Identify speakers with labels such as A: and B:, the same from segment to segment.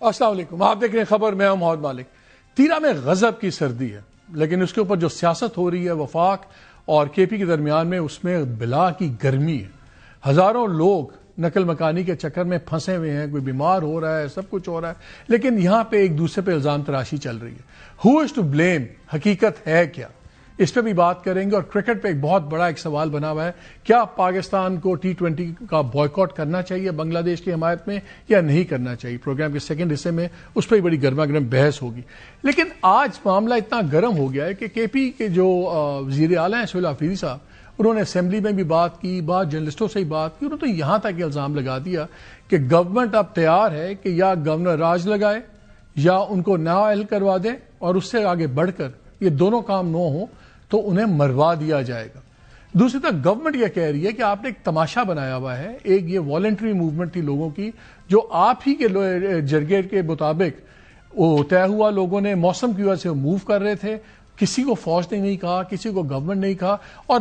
A: السلام علیکم، آپ دیکھ رہے ہیں خبر، میں ہوں محمد مالک۔ تیرہ میں غضب کی سردی ہے، لیکن اس کے اوپر جو سیاست ہو رہی ہے وفاق اور کے پی کے درمیان میں، اس میں بلا کی گرمی ہے۔ ہزاروں لوگ نقل مکانی کے چکر میں پھنسے ہوئے ہیں، کوئی بیمار ہو رہا ہے، سب کچھ ہو رہا ہے، لیکن یہاں پہ ایک دوسرے پہ الزام تراشی چل رہی ہے۔ ہو از ٹو بلیم؟ حقیقت ہے کیا؟ اس پہ بھی بات کریں گے۔ اور کرکٹ پہ ایک بہت بڑا ایک سوال بنا ہوا ہے، کیا پاکستان کو T20 کا بائیکاٹ کرنا چاہیے بنگلہ دیش کی حمایت میں یا نہیں کرنا چاہیے؟ پروگرام کے سیکنڈ حصے میں اس پہ بڑی گرما گرم بحث ہوگی۔ لیکن آج معاملہ اتنا گرم ہو گیا ہے کہ کے پی کے جو وزیر اعلیٰ ہیں سہیل آفریدی صاحب، انہوں نے اسمبلی میں بھی بات کی، بعض جرنلسٹوں سے ہی بات کی، انہوں نے تو یہاں تک الزام لگا دیا کہ گورنمنٹ اب تیار ہے کہ یا گورنر راج لگائے یا ان کو نااہل کروا دیں، اور اس سے آگے بڑھ کر یہ دونوں کام نہ ہوں تو انہیں مروا دیا جائے گا۔ دوسری طرف گورنمنٹ یہ کہہ رہی ہے کہ آپ نے ایک تماشا بنایا ہوا ہے، ایک یہ والنٹری موومنٹ تھی لوگوں کی، جو آپ ہی کے جرگے کے مطابق وہ طے ہوا، لوگوں نے موسم کی وجہ سے موو کر رہے تھے، کسی کو فوج نے نہیں کہا، کسی کو گورنمنٹ نہیں کہا۔ اور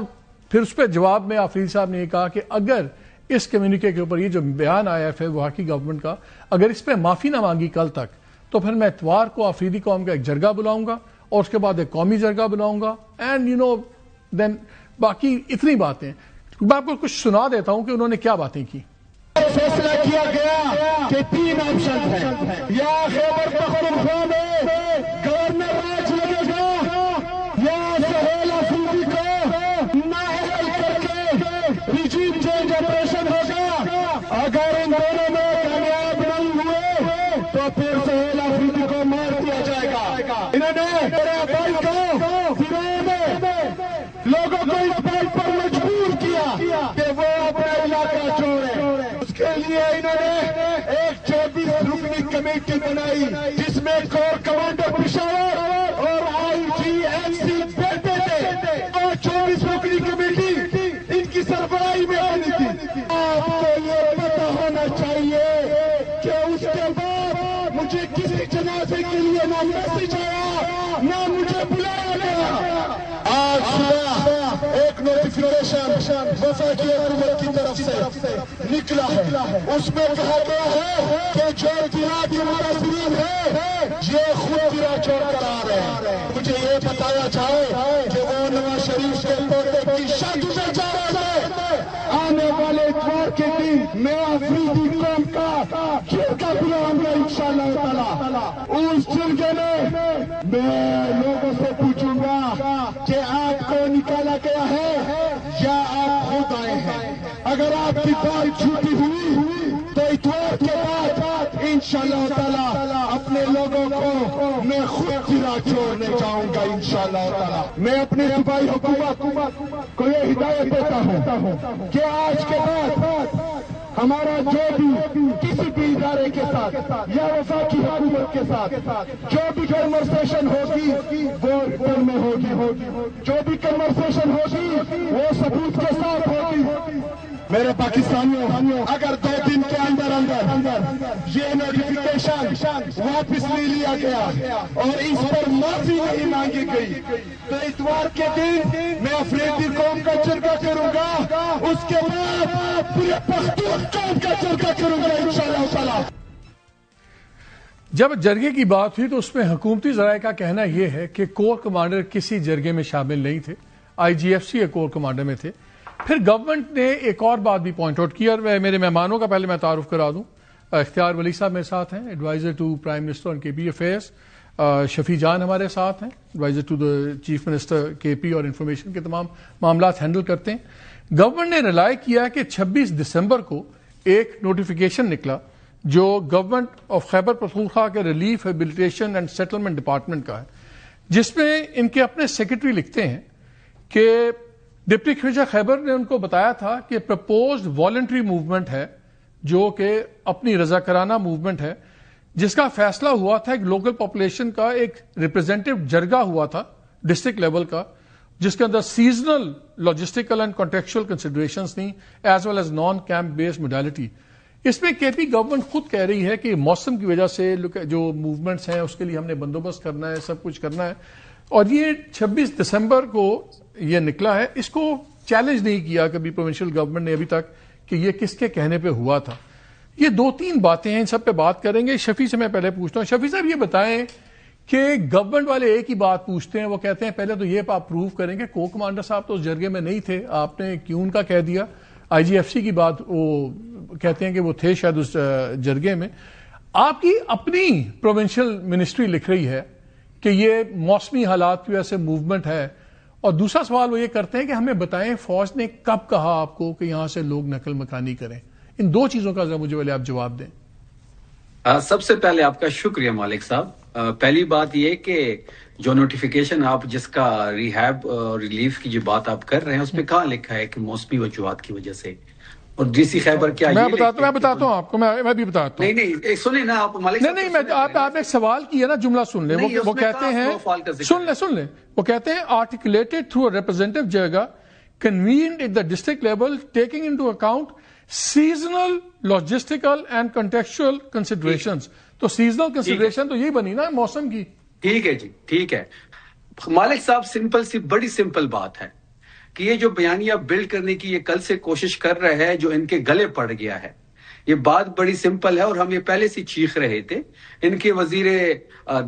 A: پھر اس پہ جواب میں آفریدی صاحب نے یہ کہا کہ اگر اس کمیونیکے کے اوپر یہ جو بیان آیا ہے وفاقی گورنمنٹ کا، اگر اس پہ معافی نہ مانگی کل تک، تو پھر میں اتوار کو آفریدی قوم کا ایک جرگہ بلاؤں گا اور اس کے بعد ایک قومی جرگہ بلاؤں گا، اینڈ دین باقی اتنی باتیں۔ میں آپ کو کچھ سنا دیتا ہوں کہ انہوں نے کیا باتیں کی۔
B: فیصلہ کیا گیا کہ تین آپشن ہیں، یا خیبر پختونخوا میں گورنر راج لگے گا، یا سہیل آفریدی کو نااہل کر کے ریجیم چینج آپریشن ہوگا۔ اگر ان دونوں میں کامیاب نہیں ہوئے تو پھر سہیل آفریدی کو مار دیا جائے گا۔ انہوں نے میرے بھائی کو لوگوں کو اس بات پر مجبور کیا کہ وہ اپنا علاقہ چھوڑیں۔ اس کے لیے انہوں نے ایک 24 رکنی کمیٹی بنائی، جس میں کور کمانڈر پشاور اور IGNC بیٹھے تھے، اور 24 رکنی کمیٹی ان کی سربراہی میں بنی تھی۔ آپ کو یہ پتہ ہونا چاہیے کہ اس کے بعد مجھے کسی جنازے کے لیے نہ میسج آیا، نہ مجھے بلایا گیا۔ آج صبح ایک نوٹیفیکیشن وفاقی حکومت کی طرف سے نکلا ہے، اس میں کہا گیا ہے کہ جو اتحادی متاثرین ہیں یہ خود گرا چھوڑ کر آ رہے ہیں۔ مجھے یہ بتایا جائے کہ وہ نواز شریف کے پوتے کی شادی میں جا رہے ہیں۔ آنے والے اتوار کے دن میں آفریدی قوم کا جرگہ بلاؤں گا انشاءاللہ تعالی۔ اس جرگے میں لوگوں سے پوچھوں گا کہ آپ کو نکالا گیا ہے یا آپ خود آئے ہیں۔ اگر آپ کی بات جھوٹی ہوئی تو اتوار کے بعد انشاءاللہ تعالی اپنے لوگوں کو میں خود گرا چھوڑنے جاؤں گا انشاءاللہ تعالی۔ میں اپنی صوبائی حکومت کو یہ ہدایت دیتا ہوں کہ آج کے بعد ہمارا جو بھی کسی بھی ادارے کے ساتھ یا وفاقی حکومت کے ساتھ جو بھی کنورسیشن ہوگی وہ ریٹرن میں ہوگی، جو بھی کنورسیشن ہوگی وہ ثبوت کے ساتھ ہوگی۔ میرے پاکستانیوں، اگر 2 دن کے اندر یہ نوٹیفیکیشن واپس نہیں لیا گیا اور اس پر معافی نہیں مانگی گئی تو اتوار کے دن میں افریدی قوم کا جرگہ کروں گا، اس کے بعد پورے پختون قوم کا جرگہ کروں گا انشاءاللہ تعالی۔
A: جب جرگے کی بات ہوئی تو اس میں حکومتی ذرائع کا کہنا یہ ہے کہ کور کمانڈر کسی جرگے میں شامل نہیں تھے، IGFC کے کور کمانڈر میں تھے۔ پھر گورنمنٹ نے ایک اور بات بھی پوائنٹ آؤٹ کی، اور میرے مہمانوں کا پہلے میں تعارف کرا دوں۔ اختیار ولی صاحب میرے ساتھ ہیں، advisor to prime minister on KP affairs. Shafi Jan ہمارے ساتھ ہیں، advisor to the chief minister KP اور انفارمیشن کے تمام معاملات ہینڈل کرتے ہیں۔ گورنمنٹ نے رائے کیا کہ 26 دسمبر کو ایک نوٹیفیکیشن نکلا جو گورنمنٹ آف خیبر پختونخوا کے relief rehabilitation and settlement department کا ہے، جس میں ان کے اپنے سیکرٹری لکھتے ہیں کہ ڈپٹی کمشنر خیبر نے ان کو بتایا تھا کہ پرپوزڈ والنٹری موومنٹ ہے، جو کہ اپنی رضاکارانہ موومنٹ ہے، جس کا فیصلہ ہوا تھا ایک لوکل پاپولیشن کا ایک ریپرزینٹیو جرگہ ہوا تھا ڈسٹرکٹ لیول کا، جس کے اندر seasonal logistical and contextual considerations تھیں as well as non camp based modality. اس میں KP گورنمنٹ خود کہہ رہی ہے کہ موسم کی وجہ سے جو موومنٹس ہیں اس کے لیے ہم نے بندوبست کرنا ہے، سب کچھ کرنا ہے، اور یہ 26 دسمبر کو یہ نکلا ہے۔ اس کو چیلنج نہیں کیا کبھی پروونشل گورنمنٹ نے ابھی تک کہ یہ کس کے کہنے پہ ہوا تھا۔ یہ 2-3 باتیں ہیں، ان سب پہ بات کریں گے. شفیع سے میں پہلے پوچھتا ہوں. شفیع صاحب یہ بتائیں کہ گورنمنٹ والے ایک ہی بات پوچھتے ہیں، وہ کہتے ہیں پہلے تو یہ آپ پروف کریں کہ کو کمانڈر صاحب تو اس جرگے میں نہیں تھے، آپ نے کیوں ان کا کہہ دیا. آئی جی ایف سی کی بات وہ کہتے ہیں کہ وہ تھے شاید اس جرگے میں. آپ کی اپنی پروونشل منسٹری لکھ رہی ہے کہ یہ موسمی حالات کی وجہ سے موومنٹ ہے. اور دوسرا سوال وہ یہ کرتے ہیں کہ ہمیں بتائیں فوج نے کب کہا آپ کو کہ یہاں سے لوگ نقل مکانی کریں. ان 2 چیزوں کا ذرا مجھے آپ جواب دیں.
C: سب سے پہلے آپ کا شکریہ مالک صاحب. پہلی بات یہ کہ جو نوٹیفیکیشن آپ جس کا ریہیب اور ریلیف کی جو بات آپ کر رہے ہیں اس پہ کہاں لکھا ہے کہ موسمی وجوہات کی وجہ سے، اور ڈی سی خیبر کیا
A: میں بتاتا ہوں آپ کو، میں بھی بتاتا ہوں.
C: نہیں سنیں نا آپ مالک صاحب.
A: نہیں آپ نے ایک سوال کیا نا، جملہ سن لیں. وہ کہتے ہیں سن لیں وہ کہتے ہیں articulated through a representative jirga convened at the district level taking into account seasonal, logistical and contextual considerations. تو seasonal consideration تو یہی بنی نا موسم کی.
C: ٹھیک ہے جی، ٹھیک ہے مالک صاحب. بڑی سمپل بات ہے کہ یہ جو بیانیہ بلڈ کرنے کی یہ کل سے کوشش کر رہے ہیں جو ان کے گلے پڑ گیا ہے. یہ بات بڑی سمپل ہے اور ہم یہ پہلے سے چیخ رہے تھے. ان کے وزیر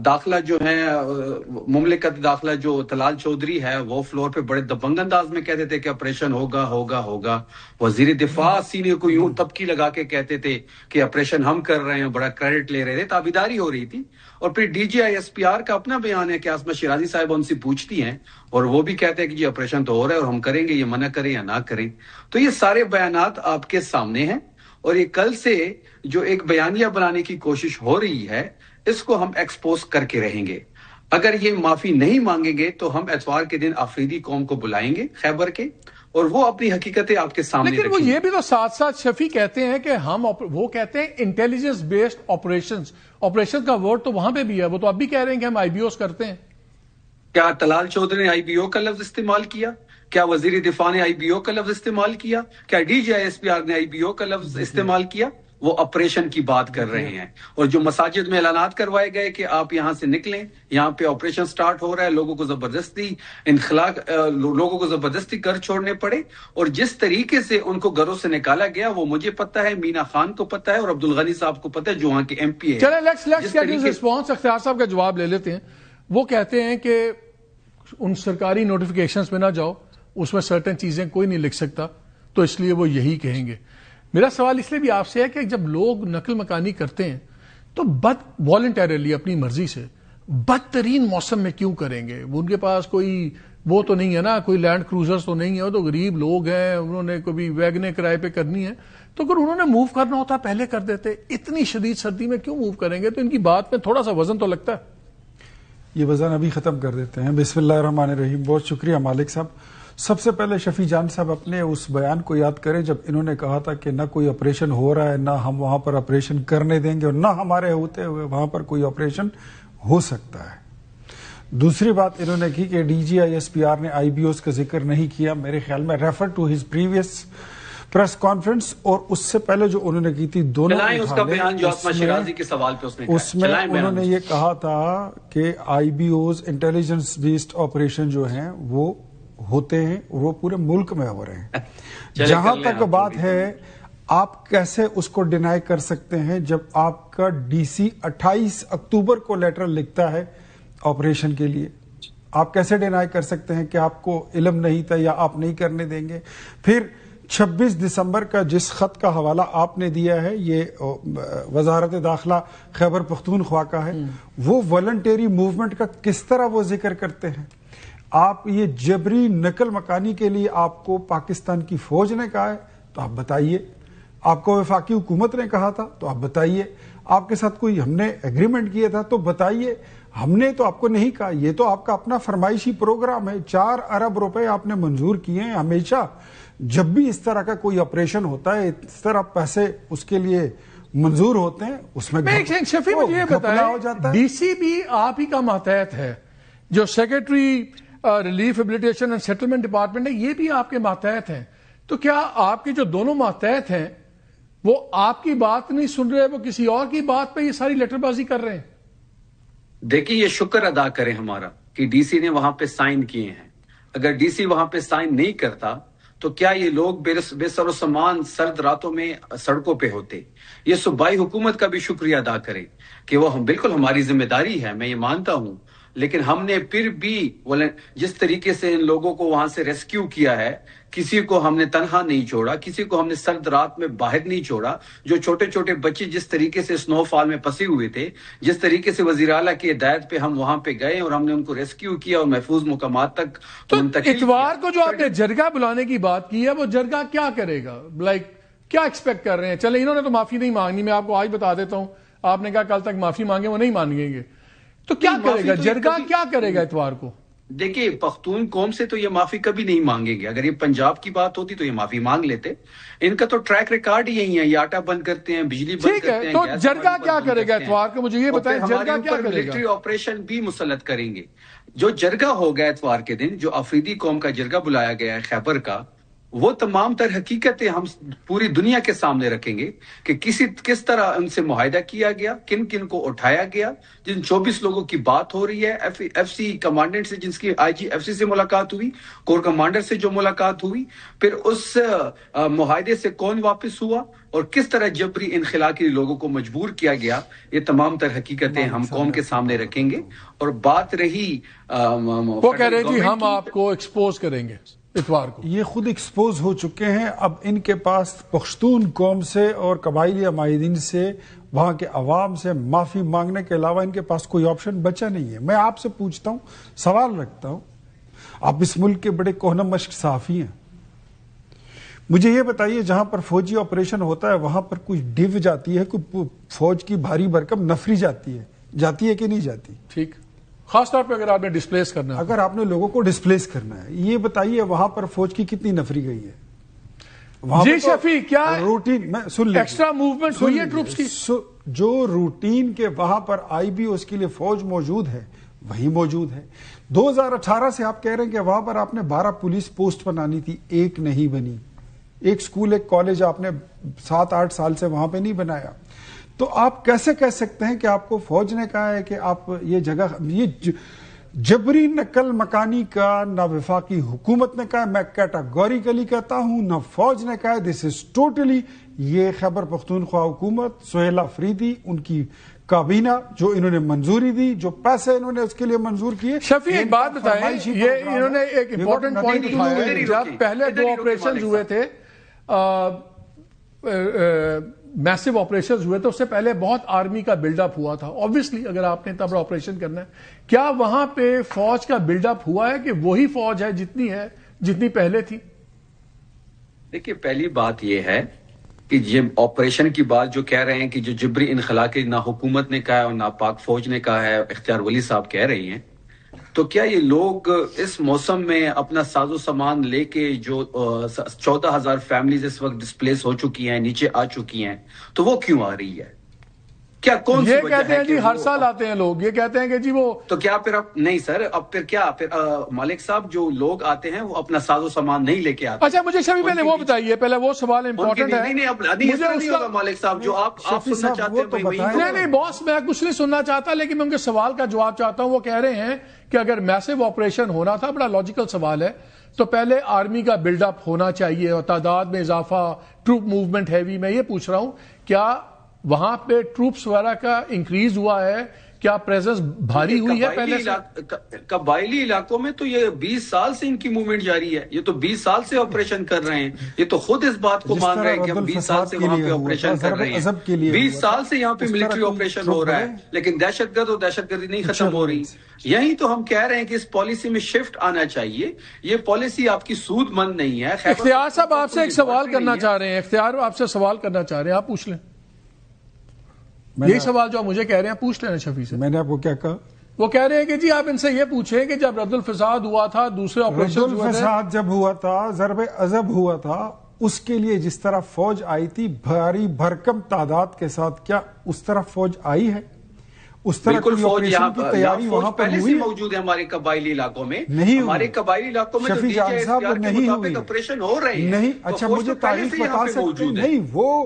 C: داخلہ جو ہیں مملکت داخلہ جو طلال چودھری ہے وہ فلور پہ بڑے دبنگ انداز میں کہتے تھے کہ آپریشن ہوگا. وزیر دفاع سینے کو یوں تبکی لگا کے کہتے تھے کہ آپریشن ہم کر رہے ہیں، بڑا کریڈٹ لے رہے تھے، تابیداری ہو رہی تھی. اور پھر D G I S P R کا اپنا بیان ہے کہ عاصمہ شیرازی صاحب ان سے پوچھتی ہیں اور وہ بھی کہتے ہیں کہ جی آپریشن تو ہو رہا ہے اور ہم کریں گے، یہ منع کریں یا نہ کریں. تو یہ سارے بیانات آپ کے سامنے ہیں اور یہ کل سے جو ایک بیانیہ بنانے کی کوشش ہو رہی ہے اس کو ہم ایکسپوز کر کے رہیں گے. اگر یہ معافی نہیں مانگیں گے تو ہم اتوار کے دن آفریدی قوم کو بلائیں گے خیبر کے اور وہ اپنی حقیقتیں آپ کے سامنے
A: لیکن وہ یہ بھی تو ساتھ شفیع کہتے ہیں کہ وہ کہتے ہیں انٹیلیجنس بیسڈ آپریشن کا ورڈ تو وہاں پہ بھی ہے. وہ تو اب بھی کہہ رہے ہیں کہ ہم آئی بی اوز کرتے ہیں.
C: کیا طلال چودھری نے آئی بی او کا لفظ استعمال کیا؟ کیا وزیر دفاع نے آئی بی او کا لفظ استعمال کیا؟ کیا D G I S P R نے آئی بی او کا لفظ استعمال کیا؟ وہ آپریشن کی بات کر رہے ہیں. اور جو مساجد میں اعلانات کروائے گئے کہ آپ یہاں سے نکلیں، یہاں پہ آپریشن سٹارٹ ہو رہا ہے، لوگوں کو زبردستی گھر چھوڑنے پڑے اور جس طریقے سے ان کو گھروں سے نکالا گیا وہ مجھے پتا ہے، مینا خان کو پتا ہے اور عبدالغنی صاحب کو پتا ہے جو وہاں کے ایم پی ہے.
A: چلیں لیٹس گیٹ ہز رسپانس. اختیار صاحب کا جواب لے لیتے ہیں. وہ کہتے ہیں کہ ان سرکاری نوٹیفیکیشنز میں نہ جاؤ، اس میں سرٹن چیزیں کوئی نہیں لکھ سکتا، تو اس لیے وہ یہی کہیں گے. میرا سوال اس لیے بھی آپ سے ہے کہ جب لوگ نقل مکانی کرتے ہیں تو والنٹیرلی اپنی مرضی سے بدترین موسم میں کیوں کریں گے؟ ان کے پاس کوئی وہ تو نہیں ہے نا، کوئی لینڈ کروزرز تو نہیں ہے، وہ تو غریب لوگ ہیں، انہوں نے کبھی ویگنیں کرائے پہ کرنی ہے. تو اگر انہوں نے موو کرنا ہوتا پہلے کر دیتے. اتنی شدید سردی میں کیوں موو کریں گے؟ تو ان کی بات میں تھوڑا سا وزن تو لگتا ہے.
D: یہ وزن ابھی ختم کر دیتے ہیں. بسم اللہ الرحمن الرحیم. بہت شکریہ مالک صاحب. سب سے پہلے شفیع جان صاحب اپنے اس بیان کو یاد کریں جب انہوں نے کہا تھا کہ نہ کوئی آپریشن ہو رہا ہے، نہ ہم وہاں پر آپریشن کرنے دیں گے اور نہ ہمارے ہوتے ہوئے وہاں پر کوئی آپریشن ہو سکتا ہے. دوسری بات انہوں نے کی کہ D G I S P R نے آئی بی اوز کا ذکر نہیں کیا. میرے خیال میں refer to his previous press conference اور اس سے پہلے جو انہوں نے کی تھی دونوں
C: اس کا بیان جو عاصمہ شیرازی کے سوال پہ
D: اس میں انہوں نے یہ کہا تھا کہ IBOs intelligence based operation جو ہیں وہ ہوتے ہیں اور وہ پورے ملک میں ہو رہے ہیں. جہاں تک بات ہے آپ کیسے اس کو ڈینائی کر سکتے ہیں جب آپ کا ڈی سی 28 اکتوبر کو لیٹر لکھتا ہے آپریشن کے لیے؟ آپ کیسے ڈینائی کر سکتے ہیں کہ آپ کو علم نہیں تھا یا آپ نہیں کرنے دیں گے؟ پھر 26 دسمبر کا جس خط کا حوالہ آپ نے دیا ہے یہ وزارت داخلہ خیبر پختونخوا کا ہے، وہ والنٹری موومنٹ کا کس طرح وہ ذکر کرتے ہیں؟ آپ یہ جبری نقل مکانی کے لیے آپ کو پاکستان کی فوج نے کہا ہے تو آپ بتائیے، آپ کو وفاقی حکومت نے کہا تھا تو آپ بتائیے، آپ کے ساتھ کوئی ہم نے ایگریمنٹ کیا تھا تو بتائیے. ہم نے تو آپ کو نہیں کہا، یہ تو آپ کا اپنا فرمائشی پروگرام ہے. 4 ارب روپے آپ نے منظور کیے ہیں. ہمیشہ جب بھی اس طرح کا کوئی آپریشن ہوتا ہے اس طرح پیسے اس کے لیے منظور ہوتے ہیں، اس میں
A: شفیع مجھے یہ بتائیں، ڈی سی بھی آپ ہی کا ماتحت ہے، جو secretary relief rehabilitation and settlement department ہے یہ بھی آپ کے ماتحت ہیں. تو کیا آپ کے جو دونوں ماتحت ہیں وہ آپ کی بات نہیں سن رہے، وہ کسی اور کی بات پہ یہ ساری لیٹر بازی کر رہے ہیں؟
C: دیکھیے یہ شکر ادا کریں ہمارا کہ ڈی سی نے وہاں پہ سائن کیے ہیں. اگر ڈی سی وہاں پہ سائن نہیں کرتا تو کیا یہ لوگ بے سر و سامان سرد راتوں میں سڑکوں پہ ہوتے؟ یہ صوبائی حکومت کا بھی شکریہ ادا کرے کہ وہ بالکل ہماری ذمہ داری ہے، میں یہ مانتا ہوں، لیکن ہم نے پھر بھی جس طریقے سے ان لوگوں کو وہاں سے ریسکیو کیا ہے، کسی کو ہم نے تنہا نہیں چھوڑا، کسی کو ہم نے سرد رات میں باہر نہیں چھوڑا. جو چھوٹے چھوٹے بچے جس طریقے سے سنو فال میں پھنسے ہوئے تھے، جس طریقے سے وزیر اعلیٰ کی ہدایت پہ ہم وہاں پہ گئے اور ہم نے ان کو ریسکیو کیا اور محفوظ مقامات تک منتقل.
A: اتوار کو جو آپ نے جرگہ بلانے کی بات کی ہے، وہ جرگہ کیا کرے گا؟ کیا ایکسپیکٹ کر رہے ہیں؟ چلے انہوں نے تو معافی نہیں مانگنی، میں آپ کو آج بتا دیتا ہوں. آپ نے کہا کل تک معافی مانگے، وہ نہیں مانگیں گے، تو کیا کرے گا جرگہ؟ کیا کرے گا اتوار کو؟
C: دیکھیے، پختون قوم سے تو یہ معافی کبھی نہیں مانگیں گے. اگر یہ پنجاب کی بات ہوتی تو یہ معافی مانگ لیتے. ان کا تو ٹریک ریکارڈ یہی ہے، یہ آٹا بند کرتے ہیں، بجلی بند کرتے ہیں.
A: تو جرگہ کیا کرے گا اتوار کو؟ مجھے یہ بتائیں، جرگہ کیا کرے گا؟
C: ملٹری آپریشن بھی مسلط کریں گے. جو جرگہ ہوگا اتوار کے دن، جو افریدی قوم کا جرگہ بلایا گیا ہے خیبر کا، وہ تمام تر حقیقتیں ہم پوری دنیا کے سامنے رکھیں گے کہ کس طرح ان سے معاہدہ کیا گیا، کن کن کو اٹھایا گیا. جن 24 لوگوں کی بات ہو رہی ہے، ایف سی کمانڈنٹ سے جن کی آئی جی ایف سی سے ملاقات ہوئی، کور کمانڈر سے جو ملاقات ہوئی، پھر اس معاہدے سے کون واپس ہوا اور کس طرح جبری انخلا کے لوگوں کو مجبور کیا گیا، یہ تمام تر حقیقتیں ہم قوم کے سامنے رکھیں گے. اور بات رہی
A: وہ کہہ رہے جی ہم آپ کو ایکسپوز کریں گے اتوار کو.
D: یہ خود ایکسپوز ہو چکے ہیں. اب ان کے پاس پختون قوم سے اور قبائلی عمائدین سے، وہاں کے عوام سے معافی مانگنے کے علاوہ ان کے پاس کوئی آپشن بچا نہیں ہے. میں آپ سے پوچھتا ہوں، سوال رکھتا ہوں، آپ اس ملک کے بڑے کوہنہ مشق صحافی ہیں، مجھے یہ بتائیے جہاں پر فوجی آپریشن ہوتا ہے وہاں پر کوئی ڈیو جاتی ہے، کوئی فوج کی بھاری بھرکم نفری جاتی ہے کہ نہیں جاتی؟
A: ٹھیک، خاص طور پہ اگر آپ نے ڈسپلیس کرنا ہے،
D: اگر آپ نے لوگوں کو ڈسپلیس کرنا ہے، یہ بتائیے وہاں پر فوج کی کتنی نفری گئی ہے؟
A: جی شفیع، کیا
D: روٹین میں سن لیں،
A: ایکسٹرا موومنٹ ہوئی ہے ٹروپس کی؟
D: جو روٹین کے وہاں پر آئی بی اس کے لیے فوج موجود ہے وہی موجود ہے. 2018 سے آپ کہہ رہے ہیں کہ وہاں پر آپ نے 12 پولیس پوسٹ بنانی تھی، ایک نہیں بنی. ایک سکول، ایک کالج آپ نے 7-8 سال سے وہاں پہ نہیں بنایا. تو آپ کیسے کہہ سکتے ہیں کہ آپ کو فوج نے کہا ہے کہ آپ یہ جگہ، یہ جبری نقل مکانی کا نہ وفاقی حکومت نے کہا، میں کیٹاگوریکلی کہتا ہوں، نہ فوج نے کہا. دس از ٹوٹلی یہ خیبر پختونخوا حکومت، سہیل افریدی، ان کی کابینہ جو انہوں نے منظوری دی، جو پیسے انہوں نے اس کے لیے منظور کیے.
A: شفیع ایک بات بتائیں، یہ انہوں نے ایک امپورٹنٹ پوائنٹ اٹھایا ہے. جب پہلے 2 آپریشنز ہوئے تھے، میسو آپریشنز ہوئے تھے، اس سے پہلے بہت آرمی کا بلڈ اپ ہوا تھا. آبویسلی اگر آپ نے اتنا بڑا آپریشن کرنا ہے، کیا وہاں پہ فوج کا بلڈ اپ ہوا ہے کہ وہی فوج ہے جتنی پہلے تھی؟
C: دیکھیے، پہلی بات یہ ہے کہ یہ آپریشن کی بات جو کہہ رہے ہیں کہ جو جبری انخلا کی نہ حکومت نے کہا ہے اور نہ پاک فوج نے کہا ہے، اختیار ولی صاحب کہہ رہی ہیں، تو کیا یہ لوگ اس موسم میں اپنا ساز و سامان لے کے، جو 14,000 فیملیز اس وقت ڈسپلیس ہو چکی ہیں، نیچے آ چکی ہیں، تو وہ کیوں آ رہی ہے؟ کیا کون سی
A: یہ
C: وجہ
A: کہتے
C: ہے
A: ہیں
C: کہ
A: جی ہر سال آتے ہیں لوگ، یہ کہتے ہیں کہ جی وہ،
C: تو کیا پھر اب نہیں سر، اب پھر کیا، پھر مالک صاحب جو لوگ آتے ہیں وہ اپنا ساز و سامان نہیں لے کے آتے.
A: اچھا مجھے شفیع پہلے وہ بتائیے، پہلے وہ سوال امپورٹنٹ ہے.
C: نہیں اب نہیں ہوگا مالک صاحب، جو آپ سننا چاہتے ہیں.
A: نہیں باس، میں کچھ نہیں سننا چاہتا، لیکن میں ان کے سوال کا جواب چاہتا ہوں. وہ کہہ رہے ہیں کہ اگر میسو آپریشن ہونا تھا، بڑا لاجیکل سوال ہے، تو پہلے آرمی کا بلڈ اپ ہونا چاہیے اور تعداد میں اضافہ، ٹروپ موومنٹ ہیوی. میں یہ پوچھ رہا ہوں کیا وہاں پہ ٹروپس وغیرہ کا انکریز ہوا ہے؟ کیا پریزنس بھاری ہوئی ہے پہلے سے؟
C: قبائلی علاقوں میں تو یہ 20 سال سے ان کی موومنٹ جاری ہے. یہ تو 20 سال سے آپریشن کر رہے ہیں. یہ تو خود اس بات کو مان رہے ہیں کہ ہم 20 سال سے وہاں پہ آپریشن کر رہے ہیں. 20 سال سے یہاں پہ ملٹری آپریشن ہو رہا ہے، لیکن دہشت گرد اور دہشت گردی نہیں ختم ہو رہی. یہی تو ہم کہہ رہے ہیں کہ اس پالیسی میں شفٹ آنا چاہیے. یہ پالیسی آپ کی سود مند نہیں ہے.
A: اختیار صاحب آپ سے ایک سوال کرنا چاہ رہے ہیں، اختیار آپ سے سوال کرنا چاہ رہے ہیں، آپ پوچھ لیں. یہی سوال جو آپ مجھے کہہ رہے ہیں پوچھ لینا شفیع سے.
D: میں نے آپ کو کیا کہا؟
A: وہ کہہ رہے ہیں کہ جی آپ ان سے یہ پوچھیں کہ جب رد الفساد ہوا تھا، دوسرے آپریشن
D: رد الفساد جب ہوا تھا، ضرب عضب ہوا تھا، اس کے لیے جس طرح فوج آئی تھی بھاری بھرکم تعداد کے ساتھ، کیا اس طرح فوج آئی ہے؟ اس طرح
C: بالکل فوج
D: آپریشن کی تیاری وہاں پر
C: پہلے سے
D: ہوئی
C: موجود ہے. ہمارے قبائلی علاقوں میں
D: نہیں،
C: ہمارے قبائلی علاقوں میں
D: شفیع جان صاحب نہیں ہوئی،
C: آپریشن ہو رہے ہیں.
D: نہیں. اچھا مجھے تاریخ بتا سکتے ہیں؟ نہیں، وہ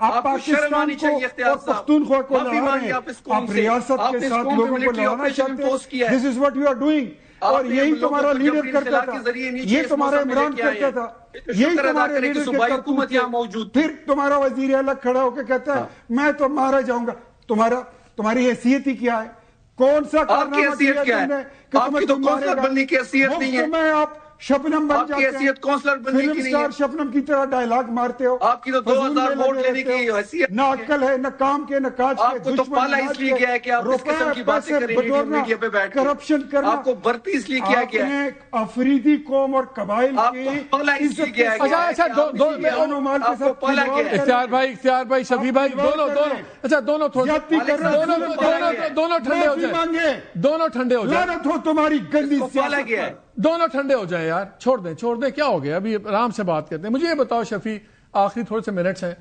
D: آپ پاکستان کو اور پختونخوا کو لڑا رہے ہیں, آپ ریاست کے ساتھ لوگوں کو لڑانا چاہتے ہیں. This is what you are doing. اور یہی تمہارا لیڈر کرتا تھا, یہ تمہارا عمران کرتا تھا, یہی تمہارا لیڈر کرتا تھا. پھر تمہارا وزیر اعلیٰ کھڑا ہو کے کہتا ہے میں تو مارا جاؤں گا. تمہاری حیثیت ہی کیا ہے؟ کون سا کارنامہ کیا تم نے کہ تمہیں تم مارے گا؟ میں آپ شبنم بن جاتے ہیں, فلم سٹار شبنم کی طرح ڈائلاگ مارتے ہو.
C: آپ کی تو 2000 ووٹ لینے کی حیثیت
D: نہ عقل ہے, نہ کام کے, نہ کاج کے.
C: آپ کو تو پالا اس لیے کیا ہے کہ آپ اس قسم کی باتیں کریں میڈیا پہ بیٹھ کے,
D: کرپشن کرنا.
C: آپ کو برتی اس لیے کیا گیا ہے,
D: افریدی قوم اور قبائل کی
C: عزت کیا گیا ہے.
A: اختیار بھائی, شفیع بھائی, دونوں ٹھنڈے ہو جائیں, دونوں ٹھنڈے ہو جائیں,
D: لعنت ہو تمہاری گندی سیاست
C: گیا ہے.
A: دونوں ٹھنڈے ہو جائیں یار, چھوڑ دیں, کیا ہو گیا, ابھی آرام سے بات کرتے ہیں. مجھے یہ بتاؤ شفیع, آخری تھوڑے سے منٹس ہیں,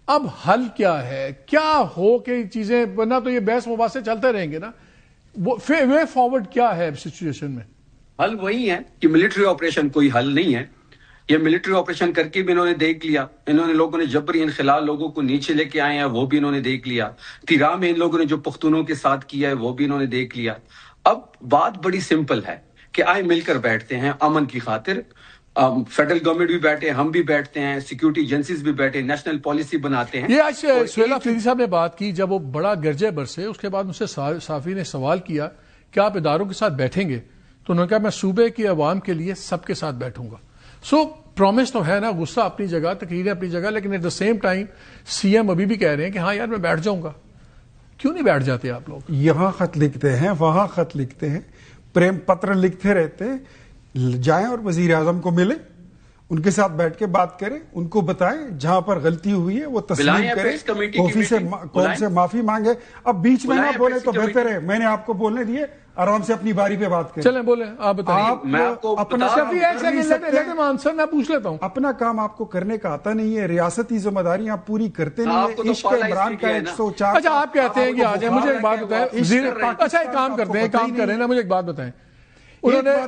A: اب حل کیا ہے؟ کیا ہو کہ چیزیں, ورنہ تو یہ بحث مباحثے چلتے رہیں گے نا, وے فارورڈ کیا ہے سچویشن میں؟
C: حل وہی ہے کہ ملٹری آپریشن کوئی حل نہیں ہے. یہ ملٹری آپریشن کر کے بھی انہوں نے دیکھ لیا, انہوں نے لوگوں نے جبری انخلا لوگوں کو نیچے لے کے آئے ہیں, وہ بھی انہوں نے دیکھ لیا. تیرا میں ان لوگوں نے جو پختونوں کے ساتھ کیا ہے وہ بھی انہوں نے دیکھ لیا. اب بات بڑی سمپل ہے کہ آئے مل کر بیٹھتے ہیں امن کی خاطر. فیڈرل گورنمنٹ بھی بیٹھے, ہم بھی بیٹھتے ہیں, سیکیورٹی ایجنسیز بھی بیٹھے, نیشنل پالیسی بناتے ہیں.
A: یہ آج سہیل افریدی صاحب نے بات کی جب وہ بڑا گرجے برسے, اس کے بعد مجھ سے صحافی نے سوال کیا کہ آپ اداروں کے ساتھ بیٹھیں گے, تو انہوں نے کہا میں صوبے کی عوام کے لیے سب کے ساتھ بیٹھوں گا. سو پرومس تو ہے نا, غصہ اپنی جگہ, تقریریں اپنی جگہ, لیکن at the same time C M ابھی بھی کہہ رہے ہیں کہ ہاں یار میں بیٹھ جاؤں گا. کیوں نہیں بیٹھ جاتے آپ لوگ؟
D: یہاں خط لکھتے ہیں, وہاں خط لکھتے ہیں, پریم پتر لکھتے رہتے, جائیں اور وزیر اعظم کو ملیں, ان کے ساتھ بیٹھ کے بات کریں, ان کو بتائیں جہاں پر غلطی ہوئی ہے وہ تسلیم کریں, قوم سے معافی مانگے. اب بیچ میں نہ بولے تو بہتر ہے, میں نے آپ کو بولنے دیے, آرام سے اپنی باری پہ بات کریں.
A: چلیں بولیں, آپ بتائیں.
D: اپنا
A: میں پوچھ لیتا ہوں,
D: اپنا کام آپ کو کرنے کا آتا نہیں ہے, ریاستی ذمہ داریاں آپ پوری کرتے نہیں ہیں. عشق عمران کا 104.
A: اچھا آپ کہتے ہیں کہ آ جائیں, مجھے ایک بات بتائیں. اچھا ایک کام کرتے ہیں, کام کریں نا, مجھے ایک بات بتائیں.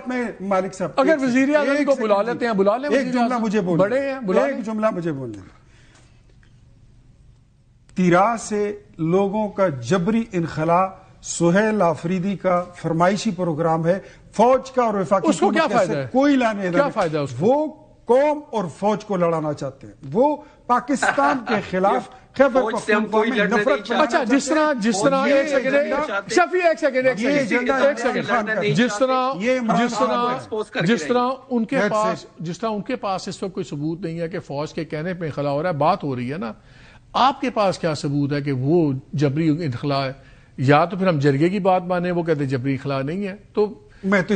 D: میں مالک صاحب
A: اگر وزیر اعظم کو بلا لیتے ہیں, بلا لیں,
D: ایک جملہ مجھے بولیں,
A: بڑے ہیں,
D: ایک جملہ مجھے بولیں. تیرا سے لوگوں کا جبری انخلا سہیل آفریدی کا فرمائشی پروگرام ہے, فوج کا اور وفاقی
A: اس کو کیا فائدہ ہے؟
D: کوئی لانے
A: کیا فائدہ ہے اس کو؟
D: وہ قوم اور فوج کو لڑانا چاہتے ہیں, وہ پاکستان کے خلاف خیبر پختونخوا میں نفرت.
A: اچھا جس طرح ایک سیکنڈ شفیع, ایک سیکنڈ جس طرح ان کے پاس اس وقت کوئی ثبوت نہیں ہے کہ فوج کے کہنے پہ انخلا ہو رہا ہے, بات ہو رہی ہے نا, آپ کے پاس کیا ثبوت ہے کہ وہ جبری انخلا ہے؟ یا تو پھر ہم جرگے کی بات مانیں, وہ کہتے ہیں جبری انخلا نہیں ہے, تو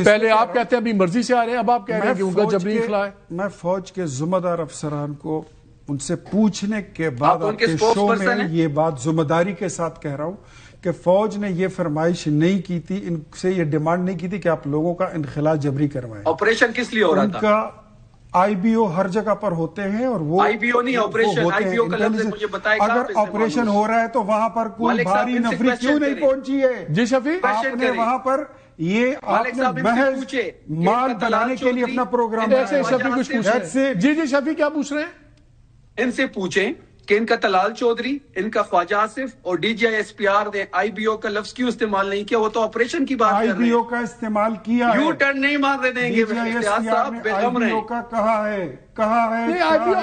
A: پہلے آپ کہتے ہیں ابھی مرضی سے آ رہے ہیں, اب آپ کہہ رہے ہیں کہ ان کا جبری انخلا ہے.
D: میں فوج کے ذمہ دار افسران کو ان سے پوچھنے کے بعد آپ کے شو میں یہ بات ذمہ داری کے ساتھ کہہ رہا ہوں کہ فوج نے یہ فرمائش نہیں کی تھی, ان سے یہ ڈیمانڈ نہیں کی تھی کہ آپ لوگوں کا انخلا جبری کروائیں.
C: آپریشن کس لیے ہو رہا تھا؟
D: ان کا آئی بی او ہر جگہ پر ہوتے ہیں, اور وہ
C: آئی بی او نہیں, آپریشن. آئی بی او کا لفظ مجھے بتائے گا.
D: اگر آپریشن ہو رہا ہے تو وہاں پر کوئی بھاری نفری کیوں نہیں پہنچی ہے؟
A: جی شفیع,
D: آپ نے وہاں پر یہ آپ نے محض مال بنانے کے لیے اپنا پروگرام
A: جی شفیع کیا پوچھ رہے ہیں؟
C: ان سے پوچھیں کہ ان کا طلال چودھری, ان کا خواجہ آصف اور D G I S P R نے آئی بی او کا لفظ کیوں استعمال نہیں کیا؟ وہ تو آپریشن کی بات کر رہے ہیں.
D: آئی بی او کا استعمال کیا ہے,
C: یو ٹرن نہیں مارنے دیں گے.
D: آئی بی او کا کہا ہے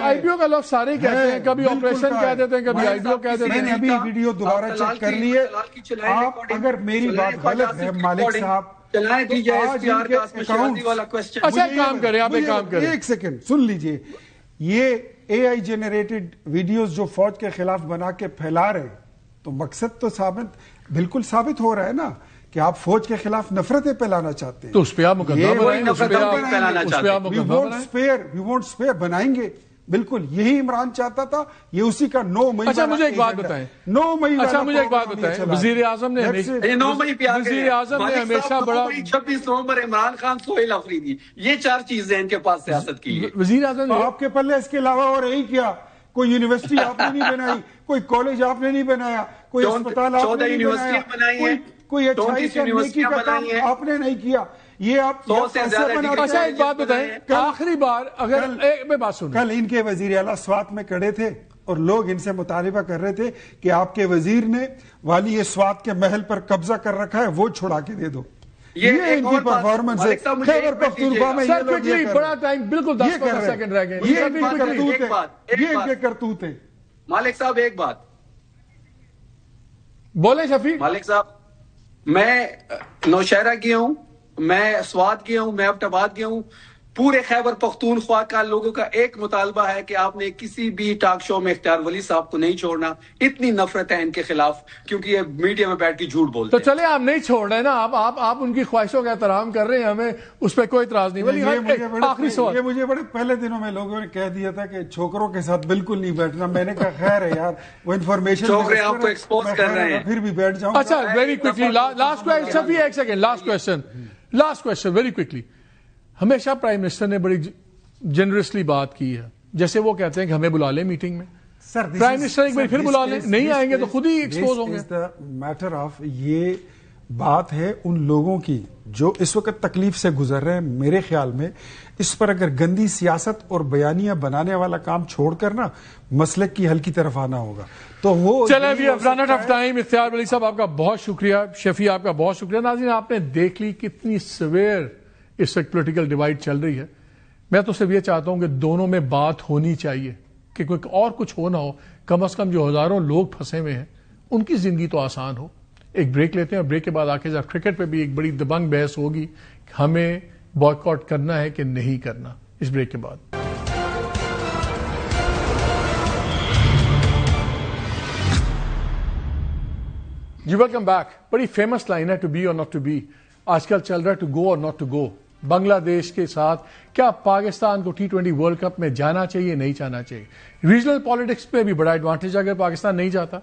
A: آئی بی او کا لفظ سارے کہتے ہیں, کبھی آپریشن کہہ دیتے ہیں, کبھی آئی بی او کہہ دیتے ہیں.
D: میں نے ابھی ویڈیو دوبارہ چیک کر لی ہے. آپ اگر میری بات غلط ہے مالک صاحب,
A: اچھا کام کریں, آپ ایک کام کریں,
D: ایک سیکنڈ سن لیجئے. یہ اے آئی جنریٹڈ ویڈیوز جو فوج کے خلاف بنا کے پھیلا رہے, تو مقصد تو بالکل ثابت ہو رہا ہے نا کہ آپ فوج کے خلاف نفرتیں پھیلانا چاہتے ہیں.
A: تو اس پہ آپ مقدمہ
D: بنائیں گے, بالکل یہی عمران چاہتا تھا, یہ اسی کا 9 مئی.
A: اچھا مجھے ایک بات بتائیں,
D: 9 مئی,
A: اچھا مجھے ایک بات بتائیں, وزیر اعظم نے ہمیشہ بڑا
C: 26 نومبر عمران خان, سہیل آفریدی, یہ 4 چیزیں ان کے پاس سیاست کی.
A: وزیر اعظم
D: آپ کے پلے اس کے علاوہ اور یہی کیا, کوئی یونیورسٹی آپ نے نہیں بنائی, کوئی کالج آپ نے نہیں بنایا, کوئی اسپتال آپ نے نہیں بنایا, کوئی اچھائی کا نیکی کا کام آپ نے نہیں کیا. یہ آپ
C: 100 سے زیادہ.
A: اچھا ایک بات بتائیں, آخری بار اگر میں بات سنوں,
D: کل ان کے وزیر اعلیٰ سوات میں کھڑے تھے اور لوگ ان سے مطالبہ کر رہے تھے کہ آپ کے وزیر نے والی سوات کے محل پر قبضہ کر رکھا ہے, وہ چھڑا کے دے دو. یہ ان کی پرفارمنس ہے. خیبر پختونخوا میں یہ لوگ یہ
A: بڑا ٹائم بالکل 10 سیکنڈ رہ گئے.
D: یہ ان کے کرتوت ہیں.
C: مالک صاحب ایک بات
A: بولے شفیق.
C: مالک صاحب, میں نوشہرہ گیا ہوں, میں سوات گیا ہوں, میں ایبٹ آباد گیا ہوں. پورے خیبر پختونخوا کا لوگوں کا ایک مطالبہ ہے کہ آپ نے کسی بھی ٹاک شو میں اختیار ولی صاحب کو نہیں چھوڑنا. اتنی نفرت ہے ان کے خلاف کیونکہ یہ میڈیا میں بیٹھ کے جھوٹ بولتے ہیں.
A: تو چلے آپ نہیں چھوڑ رہے نا, آپ ان کی خواہشوں کا احترام کر رہے ہیں, ہمیں اس پہ کوئی اعتراض نہیں. ولی آخری سوال,
D: یہ مجھے بڑے پہلے دنوں میں لوگوں نے کہہ دیا تھا کہ چھوکروں کے ساتھ بالکل نہیں بیٹھنا. میں نے کہا خیر ہے یار, وہ انفارمیشن
C: چھوکرے آپ کو ایکسپوز کر رہے ہیں,
D: پھر بھی بیٹھ جاؤں.
A: اچھا ویری کوئکلی لاسٹ کوسچن, ایک second, last question very quickly. ہمیشہ پرائم منسٹر نے بڑی جنرسلی بات کی ہے, جیسے وہ کہتے ہیں کہ ہمیں بلا لیں میٹنگ میں. پرائم منسٹر ایک بار پھر بلا لیں, نہیں آئیں گے تو خود ہی ایکسپوز ہوں گے.
D: میٹر آف یہ بات ہے ان لوگوں کی جو اس وقت تکلیف سے گزر رہے ہیں. میرے خیال میں اس پر اگر گندی سیاست اور بیانیاں بنانے والا کام چھوڑ کر نا مسلک کی حل کی طرف آنا ہوگا تو وہ
A: چلے بھی رن آؤٹ آف ٹائم. اختیار ولی صاحب آپ کا بہت شکریہ, شفیع آپ کا بہت شکریہ. ناظرین آپ نے دیکھ لی کتنی سویر اس وقت پولیٹیکل ڈیوائڈ چل رہی ہے. میں تو صرف یہ چاہتا ہوں کہ دونوں میں بات ہونی چاہیے کہ کوئی اور کچھ ہو نہ ہو, کم از کم جو ہزاروں لوگ پھنسے ہوئے ہیں ان کی زندگی تو آسان ہو. ایک بریک لیتے ہیں اور بریک کے بعد آ کے جب کرکٹ پہ بھی ایک بڑی دبنگ بحث ہوگی ہمیں بائیکاٹ کرنا ہے کہ نہیں کرنا, اس بریک کے بعد. جی ویلکم بیک. بڑی فیمس لائن ہے ٹو بی اور ناٹ ٹو بی. آج کل چل رہا ہے ٹو گو اور ناٹ ٹو گو. بنگلہ دیش کے ساتھ کیا پاکستان کو T20 ورلڈ کپ میں جانا چاہیے نہیں جانا چاہیے. ریجنل پالیٹکس میں بھی بڑا ایڈوانٹیج ہے اگر پاکستان نہیں جاتا,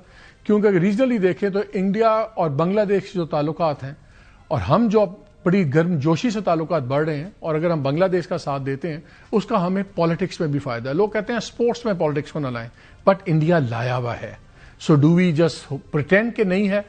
A: کیونکہ اگر ریجنلی دیکھیں تو انڈیا اور بنگلہ دیش کے جو تعلقات ہیں اور ہم جو بڑی گرم جوشی سے تعلقات بڑھ رہے ہیں, اور اگر ہم بنگلہ دیش کا ساتھ دیتے ہیں اس کا ہمیں پالیٹکس میں بھی فائدہ ہے. لوگ کہتے ہیں سپورٹس میں پالیٹکس کو نہ لائیں, بٹ انڈیا لایا ہوا ہے. So do we just pretend کہ نہیں ہے.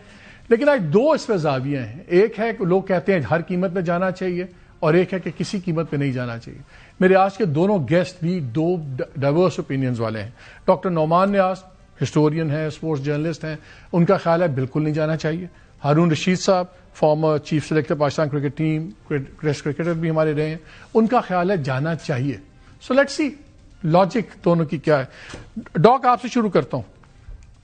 A: لیکن آج دو اس پہ زاویے ہیں. ایک ہے کہ لوگ کہتے ہیں ہر قیمت پہ جانا چاہیے, اور ایک ہے کہ کسی قیمت پہ نہیں جانا چاہیے. میرے آج کے دونوں گیسٹ بھی دو ڈائیورس اوپینینز والے ہیں. ڈاکٹر نعمان نیاز ہسٹورین ہیں, اسپورٹس جرنلسٹ ہیں, ان کا خیال ہے بالکل نہیں جانا چاہیے. ہارون رشید صاحب farmer chief selector Pakistan cricket team, test cricketer بھی ہمارے رہے ہیں, ان کا خیال ہے جانا چاہیے. سو لیٹس سی لاجک دونوں کی کیا ہے. ڈاک آپ سے شروع کرتا ہوں,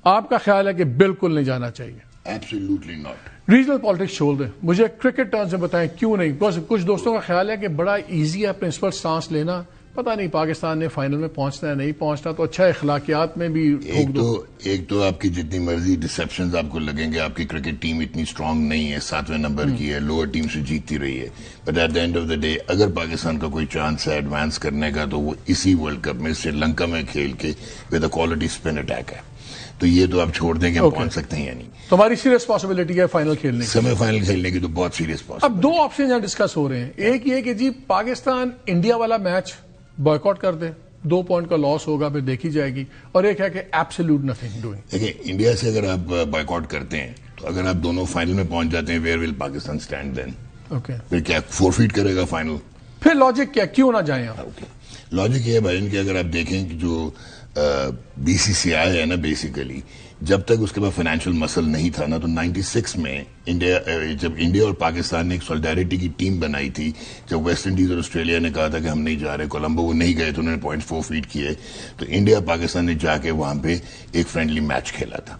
A: آپ کا خیال ہے کہ بالکل نہیں جانا چاہیے؟
E: Absolutely not.
A: ریجنل پالیٹکس چھوڑ دیں, مجھے کرکٹ ٹرمز میں بتائیں کیوں نہیں. کچھ دوستوں کا خیال ہے کہ بڑا ایزی ہے پرنسپل سٹانس لینا, پتہ نہیں پاکستان نے فائنل میں پہنچنا ہے نہیں پہنچنا, تو اچھا اخلاقیات میں بھی
E: ایک تو آپ کی جتنی مرضی ڈسپشنز آپ کو لگیں گے, آپ کی کرکٹ ٹیم اتنی اسٹرانگ نہیں ہے, 7ویں نمبر کی ہے, لوور ٹیم سے جیتتی رہی ہے, but at the end of the day اگر پاکستان کا کوئی چانس ہے ایڈوانس کرنے کا تو وہ اسی ورلڈ کپ میں سری لنکا میں کھیل کے with a quality spin attack ہے. تو یہ تو آپ چھوڑ دیں کہ ہم پہنچ سکتے ہیں یا نہیں.
A: تمہاری سیریس پاسبلٹی ہے فائنل کھیلنے کی؟
E: سیمی فائنل کھیلنے کی تو بہت سیریس پاسبلٹی.
A: اب دو آپشن یہاں ڈسکس ہو رہے ہیں. ایک یہ کہ جی پاکستان انڈیا والا میچ بائیکاٹ کر دے, 2 پوائنٹ کا لاس ہوگا پھر دیکھی جائے گی, اور ایک ہے کہ ایبسولوٹ نتھنگ ڈوئنگ.
E: دیکھیں انڈیا سے اگر آپ بائیکاٹ کرتے ہیں تو اگر آپ دونوں فائنل میں پہنچ جاتے ہیں, where will Pakistan stand then?
A: Okay,
E: پھر کیا فورفیٹ کرے گا فائنل؟
A: پھر لاجک کیا, کیوں نہ جائیں آپ؟
E: لاجک یہ ہے بھائی کہ اگر آپ دیکھیں کہ جو BCCI ہے نا, بیسیکلی جب تک اس کے بعد فائنینشیل مسل نہیں تھا نا, تو 96 میں جب انڈیا اور پاکستان نے ایک سولیڈیرٹی کی ٹیم بنائی تھی, جب ویسٹ انڈیز اور آسٹریلیا نے کہا تھا کہ ہم نہیں جا رہے, کولمبو وہ نہیں گئے تو انہوں نے پوائنٹ فورفیٹ کیے, تو انڈیا پاکستان نے جا کے وہاں پہ ایک فرینڈلی میچ کھیلا تھا.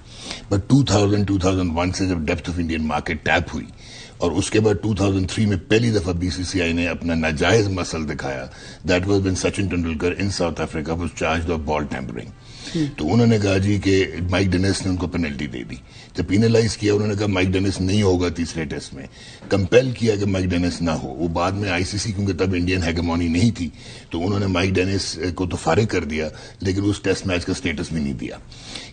E: بٹ 2001 سے جب depth of Indian market tap ہوئی, اور اس کے بعد 2003 میں پہلی دفعہ BCCI نے اپنا ناجائز مسل دکھایا, that was when Sachin Tendulkar in South Africa was charged of ball tampering. تو انہوں نے کہا جی کہ مائک ڈینس نے ان کو پینلٹی دے دی. جب پینلائز کیا انہوں نے کہا مائک ڈینس نہیں ہوگا تیسرے ٹیسٹ میں, کمپیل کیا کہ مائک ڈینس نہ ہو. وہ بعد میں ICC کیونکہ تب انڈین ہیگمونی نہیں تھی تو انہوں نے مائک ڈینس کو تو فارغ کر دیا, لیکن اس ٹیسٹ میچ کا سٹیٹس بھی نہیں دیا.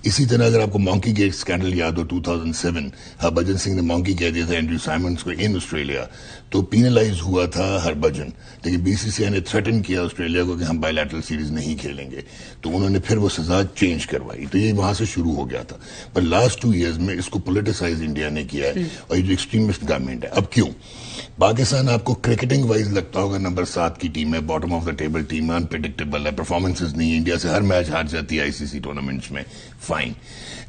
E: اسی طرح اگر آپ کو مونکی گیٹ اسکینڈل یاد ہو 2007, ہربھجن سنگھ نے مونکی کہہ دیا تھا اینڈریو سائمنز کو ان آسٹریلیا, تو پینلائز ہوا تھا ہربھجن, لیکن BCCI نے تھریٹن کیا آسٹریلیا کو کہ ہم بائی لیٹرل سیریز نہیں کھیلیں گے, تو انہوں نے پھر وہ سزا بعد چینج کروائی. تو یہ وہاں سے شروع ہو گیا تھا. پر لاسٹ 2 ایئرز میں اس کو پولیٹیسائز انڈیا نے کیا ہے, اور یہ جو ایکسٹریمسٹ گورنمنٹ ہے. اب کیوں پاکستان آپ کو کرکٹنگ وائز لگتا ہوگا نمبر 7 کی ٹیم ہے, bottom of the table team ہے, انپریڈکٹیبل ہے, پرفارمنسز نہیں ہے, انڈیا سے ہر میچ ہار جاتی ہے ICC ٹورنامنٹس میں, فائن.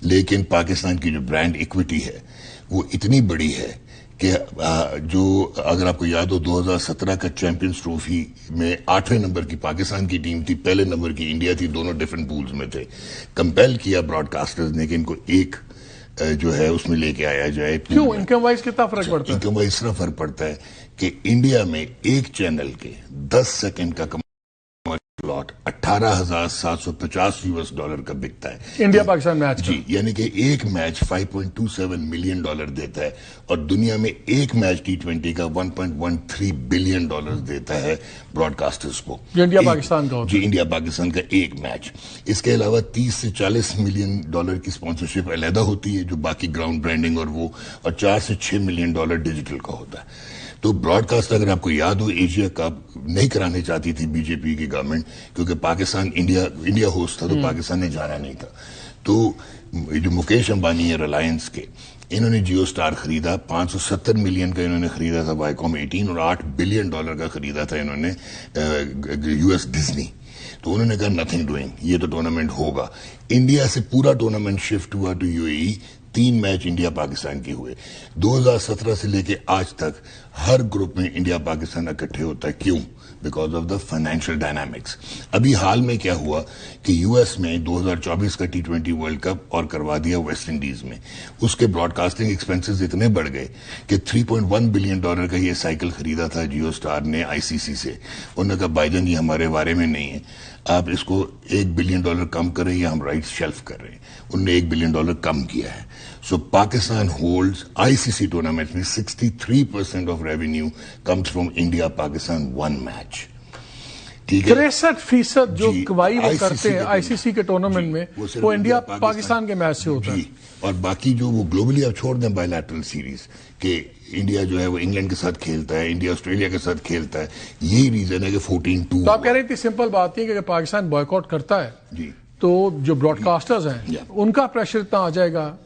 E: لیکن پاکستان کی جو برانڈ ایکوٹی ہے وہ اتنی بڑی ہے کہ جو اگر آپ کو یاد ہو 2017 کا چیمپئنز ٹرافی میں 8ویں نمبر کی پاکستان کی ٹیم تھی, پہلے نمبر کی انڈیا تھی, دونوں ڈیفرنٹ پولز میں تھے. کمپیل کیا براڈ کاسٹرز نے کہ ان کو ایک جو ہے اس میں لے کے آیا جائے.
A: کیوں انکم وائز کتنا فرق پڑتا ہے؟
E: انکم وائز اس طرح فرق پڑتا ہے کہ انڈیا میں ایک چینل کے 10 سیکنڈ کا پلاٹ $18,750 کا بکتا ہے
A: انڈیا پاکستان میچ.
E: جی, یعنی کہ ایک میچ $5.27 ملین دیتا ہے, اور دنیا میں ایک میچ T20 کا $1.13 بلین دیتا ہے براڈ کاسٹرز کو,
A: جو انڈیا پاکستان کا ہوتا ہے.
E: جی, انڈیا پاکستان کا ایک میچ. اس کے علاوہ $30 سے $40 ملین کی اسپانسرشپ علیحدہ ہوتی ہے جو باقی گراؤنڈ برانڈنگ اور 4 سے 6 ملین ڈیجیٹل کا ہوتا ہے. تو براڈ کاسٹ اگر آپ کو یاد ہو ایشیا کپ نہیں کرانے چاہتی تھی بی جے پی کی گورنمنٹ, کیونکہ پاکستان انڈیا ہوسٹ تھا تو پاکستان نے جانا نہیں تھا. تو جو مکیش امبانی ہے ریلائنس کے, انہوں نے جیو اسٹار خریدا, 570 ملین کا انہوں نے خریدا تھا وائیکوم 18, اور $8 بلین کا خریدا تھا انہوں نے US ڈزنی. تو انہوں نے کہا نتھنگ ڈوئنگ, یہ تو ٹورنامنٹ ہوگا. انڈیا سے پورا ٹورنامنٹ شفٹ ہوا to UAE. 3 match India Pakistan کے ہوئے. 2017 سے لے کے آج تک ہر گروپ میں انڈیا پاکستان اکٹھے ہوتا ہے. کیوں؟ Because of the financial dynamics. ابھی حال میں کیا ہوا کہ US میں 2024 کا T20 ورلڈ کپ اور کروا دیا ویسٹ انڈیز میں. اس کے براڈ کاسٹنگ ایکسپینسز اتنے بڑھ گئے کہ $3.1 بلین کا یہ سائیکل خریدا تھا جیو اسٹار نے ICC سے. انہوں نے کہا بھائی جان یہ ہمارے بارے میں نہیں ہے, آپ اس کو $1 بلین کم کریں یا ہم رائٹس شیلف کر رہے ہیں. انہوں نے $1 بلین کم کیا ہے. So Pakistan holds ICC tournaments میں 63% of revenue comes from India-Pakistan one match.
A: 63% جو کمائی وہ کرتے ہیں ICC کے ٹورنامنٹ میں وہ انڈیا پاکستان کے میچ سے ہوتا ہے.
E: اور باقی جو وہ گلوبلی آپ چھوڑ دیں بائیلیٹرل سیریز کہ انڈیا جو ہے وہ انگلینڈ کے ساتھ کھیلتا ہے, انڈیا آسٹریلیا کے ساتھ کھیلتا ہے, یہی ریزن ہے کہ 14-2.
A: تو آپ کہہ رہے تھے سمپل بات ہے کہ اگر پاکستان بائیکاٹ کرتا ہے
E: جی
A: تو جو براڈ کاسٹرز ہیں ان کا پریشر اتنا آ جائے گا,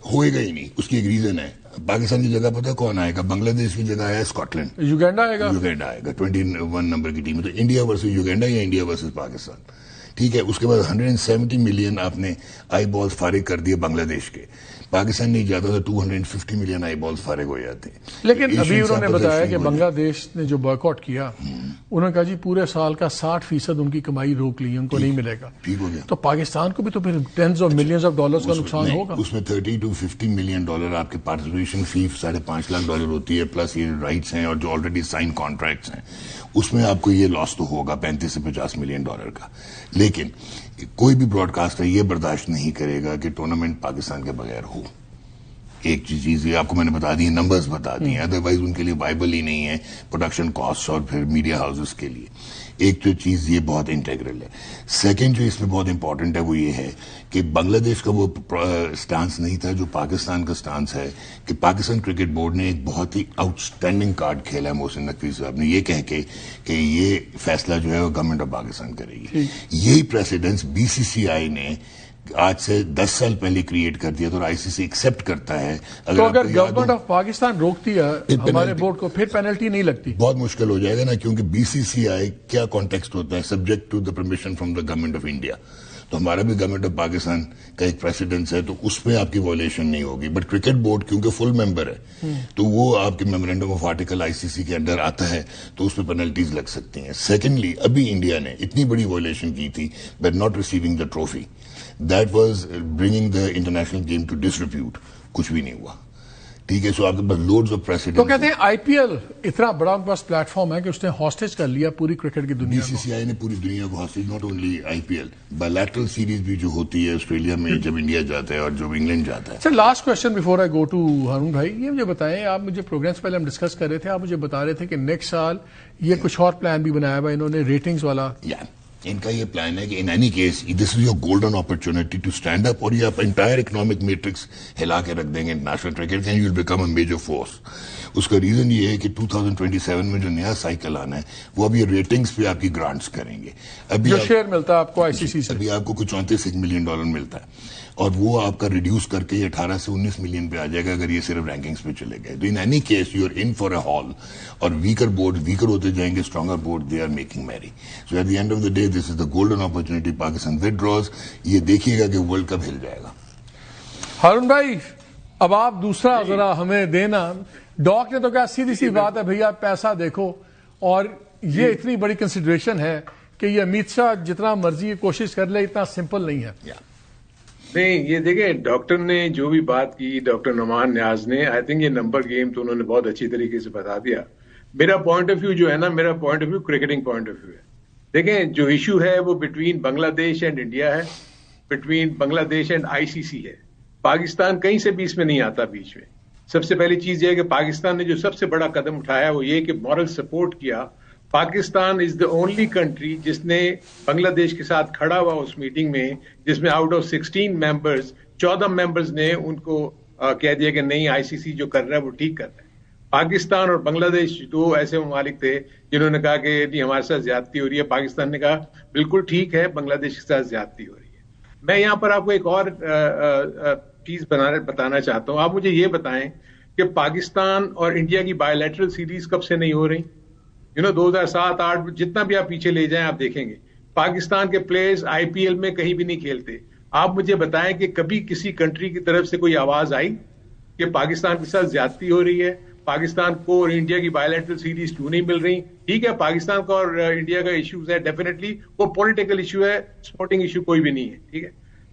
E: ہوئے گا ہی نہیں. اس کی ایک ریزن ہے, پاکستان کی جگہ پتہ کون آئے گا؟ بنگلہ دیش کی جگہ ہے اسکاٹ لینڈ,
A: یوگینڈا آئے گا,
E: 21 نمبر کی ٹیم ہے. تو انڈیا ورسز یوگینڈا یا انڈیا ورسز پاکستان, ٹھیک ہے. اس کے بعد 170 ملین آپ نے آئی بالز فارغ کر دیے بنگلہ دیش کے. پاکستان نہیں جاتا تو 250 ملین آئی بالز فارغ ہو جاتے ہیں.
A: لیکن ابھی انہوں نے بتایا کہ بنگلہ دیش نے جو بائیکاٹ کیا انہوں نے کہا جی پورے سال کا 60% ان کی کمائی روک لی, ان کو نہیں ملے گا.
E: ٹھیک ہو گیا.
A: تو پاکستان کو بھی تو پھر tens of millions of dollars کا نقصان ہوگا.
E: اس میں 30 to 50 ملین ڈالر آپ کے پارٹیسپیشن فی $5.5 لاکھ ہوتی ہے, پلس یہ رائٹس ہیں اور جو آلریڈی سائن کانٹریکٹس ہیں, اس میں آپ کو یہ لاس تو ہوگا 35 سے 50 ملین ڈالر کا. لیکن کوئی بھی براڈ کاسٹر یہ برداشت نہیں کرے گا کہ ٹورنامنٹ پاکستان کے بغیر ہو. ایک چیز یہ آپ کو میں نے بتا دی, نمبرز بتا دی ہیں, ادروائز ان کے لیے وائبل ہی نہیں ہے پروڈکشن کاسٹ اور پھر میڈیا ہاؤسز کے لیے. ایک تو چیز یہ بہت انٹیگرل ہے. سیکنڈ جو اس میں بہت امپورٹنٹ ہے وہ یہ ہے کہ بنگلہ دیش کا وہ سٹانس نہیں تھا جو پاکستان کا سٹانس ہے, کہ پاکستان کرکٹ بورڈ نے ایک بہت ہی آؤٹ اسٹینڈنگ کارڈ کھیلا ہے محسن نقوی صاحب نے, یہ کہہ کے کہ یہ فیصلہ جو ہے وہ گورنمنٹ آف پاکستان کرے گی. یہی پریسیڈنس BCCI نے آج سے 10 سال پہلے کریٹ کر دیا, تو ICC ایکسپٹ کرتا ہے.
A: تو اگر گورنمنٹ آف پاکستان روکتی ہے ہمارے بورڈ کو پھر پینلٹی نہیں لگتی؟
E: بہت مشکل ہو جائے گا نا, کیونکہ BCCI کیا کانٹیکسٹ ہوتا ہے, subject to the permission from the government of India. تو ہمارا بھی گورنمنٹ آف پاکستان کا ایک پریسیڈنس ہے, تو اس پہ آپ کی وائلیشن نہیں ہوگی. بٹ کرکٹ بورڈ کیونکہ فل ممبر ہے تو وہ آپ کے میمورینڈم آف آرٹیکل ICC کے انڈر آتا ہے, تو اس پہ پینلٹیز لگ سکتی ہیں. سیکنڈلی ابھی انڈیا نے اتنی بڑی وائلیشن کی تھی by not receiving the trophy, that was bringing the international game to disrepute. کچھ بھی نہیں ہوا, ٹھیک ہے. سو آپ کے پاس لوڈز آف پریسیڈنٹ.
A: تو کہتے ہیں IPL اتنا بڑا ان کے پاس پلیٹ فارم ہے کہ اس نے ہاسٹیج کر لیا پوری کرکٹ کی دنیا کو.
E: BCCI نے پوری دنیا کو hostage, not only IPL, bilateral series بھی جو ہوتی ہے آسٹریلیا میں جب انڈیا جاتا ہے اور جب انگلینڈ جاتا ہے.
A: Sir last question before I go to Haroon بھائی, یہ مجھے بتائیں, آپ مجھے پروگرامس پہلے ہم ڈسکس کر رہے تھے, آپ مجھے بتا رہے تھے کہ نیکسٹ سال یہ کچھ اور پلان بھی بنایا ہوا انہوں نے ریٹنگز والا.
E: ان کا یہ پلان ہے کہ in any case this is your golden opportunity to stand up, اور یہ آپ انٹائر اکنامک میٹرکس ہلا کے رکھ دیں گے international cricket, and you will become a major force. اس کا ریزن یہ ہے کہ 2027 میں جو نیا سائیکل آنا ہے وہ ابھی ریٹنگز پہ آپ کی گرانٹس کریں گے. ابھی
A: جو شیئر ملتا ہے آپ کو ICC سے,
E: ابھی آپ کو کچھ $34 ملین ملتا ہے, اور وہ آپ کا ریڈیوس کر کے 18 سے 19 ملین پہ آ جائے گا اگر یہ صرف رینکنگز پہ چلے گئے. تو in any case you are in for a haul, اور ویکر بورڈ ویکر ہوتے جائیں گے, stronger board they are making merry. So at the end of the day this is the golden opportunity. Pakistan withdraws, یہ دیکھیے گا کہ world cup ہل جائے گا.
A: ہارون بھائی اب آپ دوسرا ذرا ہمیں دینا. ڈاک نے تو کہا سیدھی سی بات ہے بھیا پیسہ دیکھو, اور یہ اتنی بڑی کنسیڈریشن ہے کہ یہ امیت شاہ جتنا مرضی کوشش کر لے اتنا سمپل نہیں ہے.
F: نہیں, یہ دیکھیں ڈاکٹر نے جو بھی بات کی, ڈاکٹر نعمان نیاز نے, آئی تھنک یہ نمبر گیم تو انہوں نے بہت اچھی طریقے سے بتا دیا. میرا پوائنٹ آف ویو جو ہے نا, میرا point of view cricketing point of view ہے. دیکھیں جو ایشو ہے وہ between Bangladesh and India ہے, between Bangladesh and ICC ہے. پاکستان کہیں سے بھی اس میں نہیں آتا بیچ میں. سب سے پہلی چیز یہ ہے کہ پاکستان نے جو سب سے بڑا قدم اٹھایا وہ یہ کہ مورل سپورٹ کیا. پاکستان از دا اونلی کنٹری جس نے بنگلہ دیش کے ساتھ کھڑا ہوا اس میٹنگ میں, جس میں آؤٹ آف 16 ممبرز 14 ممبرز نے ان کو کہہ دیا کہ نہیں ICC جو کر رہا ہے وہ ٹھیک کر رہا ہے. پاکستان اور بنگلہ دیش دو ایسے ممالک تھے جنہوں نے کہا کہ نہیں ہمارے ساتھ زیادتی ہو رہی ہے. پاکستان نے کہا بالکل ٹھیک ہے, بنگلہ دیش کے ساتھ زیادتی ہو رہی ہے. میں یہاں پر آپ کو ایک اور چیز بتانا چاہتا ہوں. آپ مجھے یہ بتائیں کہ پاکستان اور انڈیا کی بائی لیٹرل سیریز کب سے نہیں ہو رہی؟ 2007-8 جتنا بھی آپ پیچھے لے جائیں آپ دیکھیں گے پاکستان کے پلیئرز IPL میں کہیں بھی نہیں کھیلتے. آپ مجھے بتائیں کہ کبھی کسی کنٹری کی طرف سے کوئی آواز آئی کہ پاکستان کے ساتھ زیادتی ہو رہی ہے, پاکستان کو اور انڈیا کی بائی لیٹرل سیریز کیوں نہیں مل رہی؟ ٹھیک ہے پاکستان کا اور انڈیا کا ایشوز ہے, ڈیفینیٹلی وہ پولیٹیکل ایشو ہے, سپورٹنگ ایشو کوئی بھی نہیں ہے. ٹھیک ہے.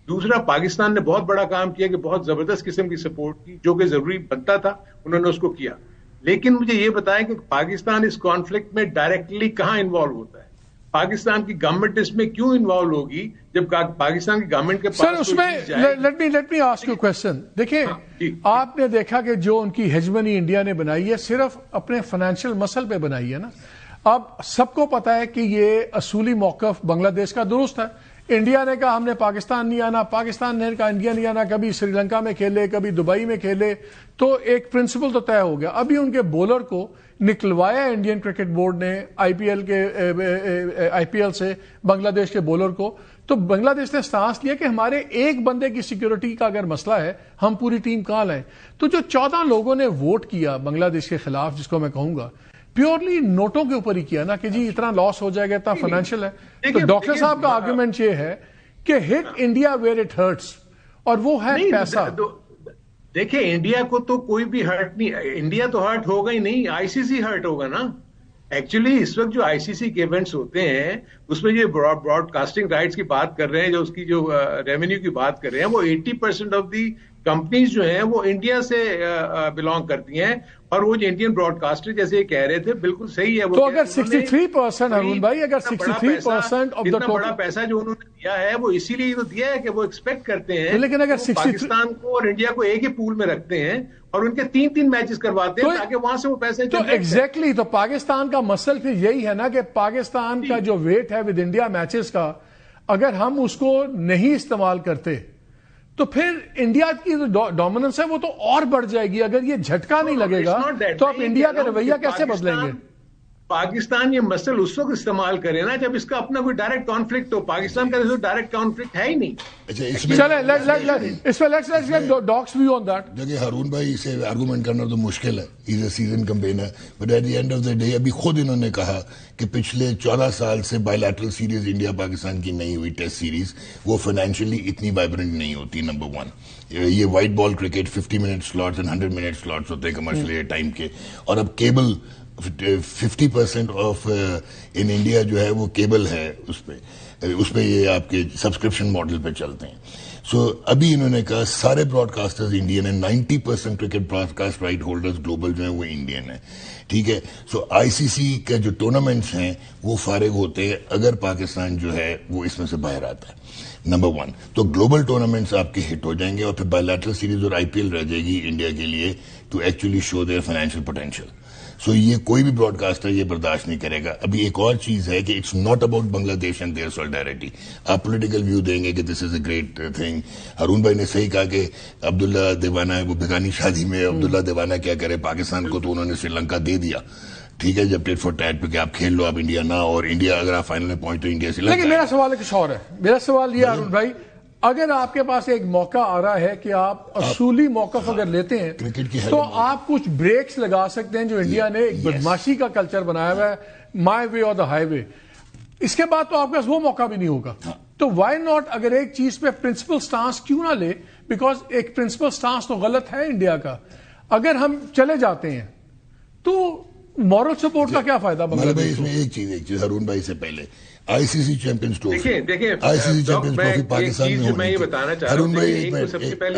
F: دوسرا, پاکستان نے بہت بڑا کام کیا کہ بہت زبردست قسم کی سپورٹ کی, جو کہ ضروری بنتا تھا, انہوں نے اس کو کیا. لیکن مجھے یہ بتائیں کہ پاکستان اس کانفلکٹ میں ڈائریکٹلی کہاں انوالو ہوتا ہے؟ پاکستان کی گورنمنٹ اس میں کیوں انوالو ہوگی جب پاکستان کی گورنمنٹ کے پاس
A: سر اس میں let me ask you question. دیکھیں آپ نے دیکھا کہ جو ان کی ہیجمنی انڈیا نے بنائی ہے صرف اپنے فائنینشیل مسل پہ بنائی ہے نا. اب سب کو پتا ہے کہ یہ اصولی موقف بنگلہ دیش کا درست ہے. انڈیا نے کہا ہم نے پاکستان نہیں آنا, پاکستان نے کہا انڈیا نہیں آنا, کبھی سری لنکا میں کھیلے کبھی دبئی میں کھیلے, تو ایک پرنسپل تو طے ہو گیا. ابھی ان کے بولر کو نکلوایا انڈین کرکٹ بورڈ نے IPL سے بنگلہ دیش کے بولر کو, تو بنگلہ دیش نے سانس لیا کہ ہمارے ایک بندے کی سیکیورٹی کا اگر مسئلہ ہے ہم پوری ٹیم کہاں لائیں. تو جو 14 لوگوں نے ووٹ کیا بنگلہ دیش کے خلاف, جس کو میں کہوں گا پیورلی نوٹوں کے اوپر ہی کیا نا کہ جی اتنا لاس ہو جائے گا, اتنا فائنینشیل ہے. تو ڈاکٹر صاحب کا آرگومنٹ یہ ہے کہ hit India where it hurts, اور وہ ہے پیسہ.
F: دیکھیں انڈیا کو تو کوئی بھی ہرٹ نہیں, انڈیا تو ہرٹ ہوگا ہی نہیں, ICC ہرٹ ہوگا نا. ایکچولی اس وقت جو ICC کے ایونٹس ہوتے ہیں اس میں جو براڈ کاسٹنگ رائٹس کی بات کر رہے ہیں, جو اس کی جو ریونیو کی بات کر رہے ہیں, وہ 80% آف دی کمپنیز جو ہیں وہ انڈیا سے بلانگ کرتی ہیں. اور وہ جو انڈین براڈ کاسٹر جیسے یہ کہہ رہے تھے بالکل صحیح ہے.
A: تو اگر 63% ہارون بھائی, اگر 63% آف دا
F: بڑا پیسہ جو انہوں نے دیا ہے وہ اسی لیے تو دیا ہے کہ وہ ایکسپیکٹ کرتے ہیں,
A: لیکن اگر
F: پاکستان کو اور انڈیا کو ایک ہی پول میں رکھتے ہیں اور ان کے 3 میچز کرواتے ہیں تاکہ وہاں سے وہ پیسے.
A: تو ایگزیکٹلی تو پاکستان کا مسئلہ پھر یہی ہے نا کہ پاکستان کا جو ویٹ ہے ود انڈیا میچز کا, اگر ہم اس کو نہیں استعمال کرتے تو پھر انڈیا کی جو ڈومیننس ہے وہ تو اور بڑھ جائے گی. اگر یہ جھٹکا نہیں لگے گا تو آپ انڈیا کا رویہ کیسے بدلیں گے؟
F: پاکستان یہ مسئلہ اس وقت استعمال کرے نا جب اس کا اپنا کوئی ڈائریکٹ کانفلکٹ ہو. پاکستان کا ڈائریکٹ کانفلکٹ ہے ہی نہیں.
A: Doc's view on that.
E: دیکھیے ہارون بھائی, اسے آرگومنٹ کرنا تو مشکل ہے, is a seasoned campaigner, but at the end of the day ابھی خود انہوں نے کہا کہ پچھلے 14 سال سے by lateral series India Pakistan کی نہیں ہوئی, ٹیسٹ سیریز, وہ فائنینشلی اتنی وائبرنٹ نہیں ہوتی. نمبر 1, یہ white ball cricket 50 minute slots and 100 minute slots ہوتے ہیں کمرشل ٹائم کے, اور اب کیبل 50% آف ان انڈیا جو ہے وہ کیبل ہے, اس پہ یہ آپ کے سبسکرپشن ماڈل پہ چلتے ہیں. سو ابھی انہوں نے کہا سارے براڈ کاسٹرز انڈین ہیں, 90% cricket broadcast right holders global جو ہیں وہ انڈین ہیں. ٹھیک ہے. سو ICC کے جو ٹورنامنٹس ہیں وہ فارغ ہوتے ہیں اگر پاکستان جو ہے وہ اس میں سے باہر آتا ہے. نمبر 1, تو گلوبل ٹورنامنٹس آپ کے ہٹ ہو جائیں گے, اور پھر بائی لیٹرل سیریز اور IPL رہ جائے گی انڈیا کے لیے to actually show their financial potential. So یہ کوئی بھی براڈ کاسٹر یہ برداشت نہیں کرے گا. ابھی ایک اور چیز ہے کہ اٹس ناٹ اباؤٹ بنگلہ دیش اینڈ دیئر سولیڈیرٹی. آپ پولیٹیکل ویو دیں گے کہ دس از اے گریٹ تھنگ. ہارون بھائی نے صحیح کہا کہ عبداللہ دیوانہ وہ بھگانی شادی میں عبداللہ دیوانہ کیا کرے پاکستان کو, تو انہوں نے سری لنکا دے دیا. ٹھیک ہے, جب ٹیٹ فور ٹیٹ پہ کہ آپ کھیل لو, آپ انڈیا نہ, اور انڈیا اگر آپ فائنل میں پہنچ تو انڈیا سے.
A: لیکن میرا سوال کچھ اور ہے. میرا سوال یہ ہارون بھائی, اگر آپ کے پاس ایک موقع آ رہا ہے کہ آپ اصولی موقف اگر لیتے ہیں تو آپ کچھ بریکس لگا سکتے ہیں جو انڈیا نے ایک بدماشی کا کلچر بنایا ہوا ہے, مائی وے اور دا ہائی وے. اس کے بعد تو آپ کے پاس وہ موقع بھی نہیں ہوگا. تو وائی ناٹ اگر ایک چیز پہ پرنسپل سٹانس کیوں نہ لے, بیکاز ایک پرنسپل سٹانس تو غلط ہے انڈیا کا. اگر ہم چلے جاتے ہیں تو مورل سپورٹ کا کیا فائدہ بنگلہ دیش؟
E: اس میں ایک چیز ہارون بھائی سے پہلے آئی سی سی چیمپئنز ٹرافی,
F: دیکھیں
E: آئی سی سی چیمپئنز ٹرافی پاکستان میں
F: میں یہ بتانا چاہ رہا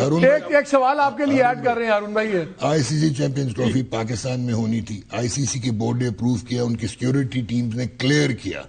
F: ہوں,
A: ایک سوال آپ کے لیے ایڈ کر رہے ہیں ہارون بھائی.
E: آئی سی سی چیمپئنز ٹرافی پاکستان میں ہونی تھی. آئی سی سی کے بورڈ نے اپروو کیا, ان کی سیکورٹی ٹیمز نے کلیئر کیا,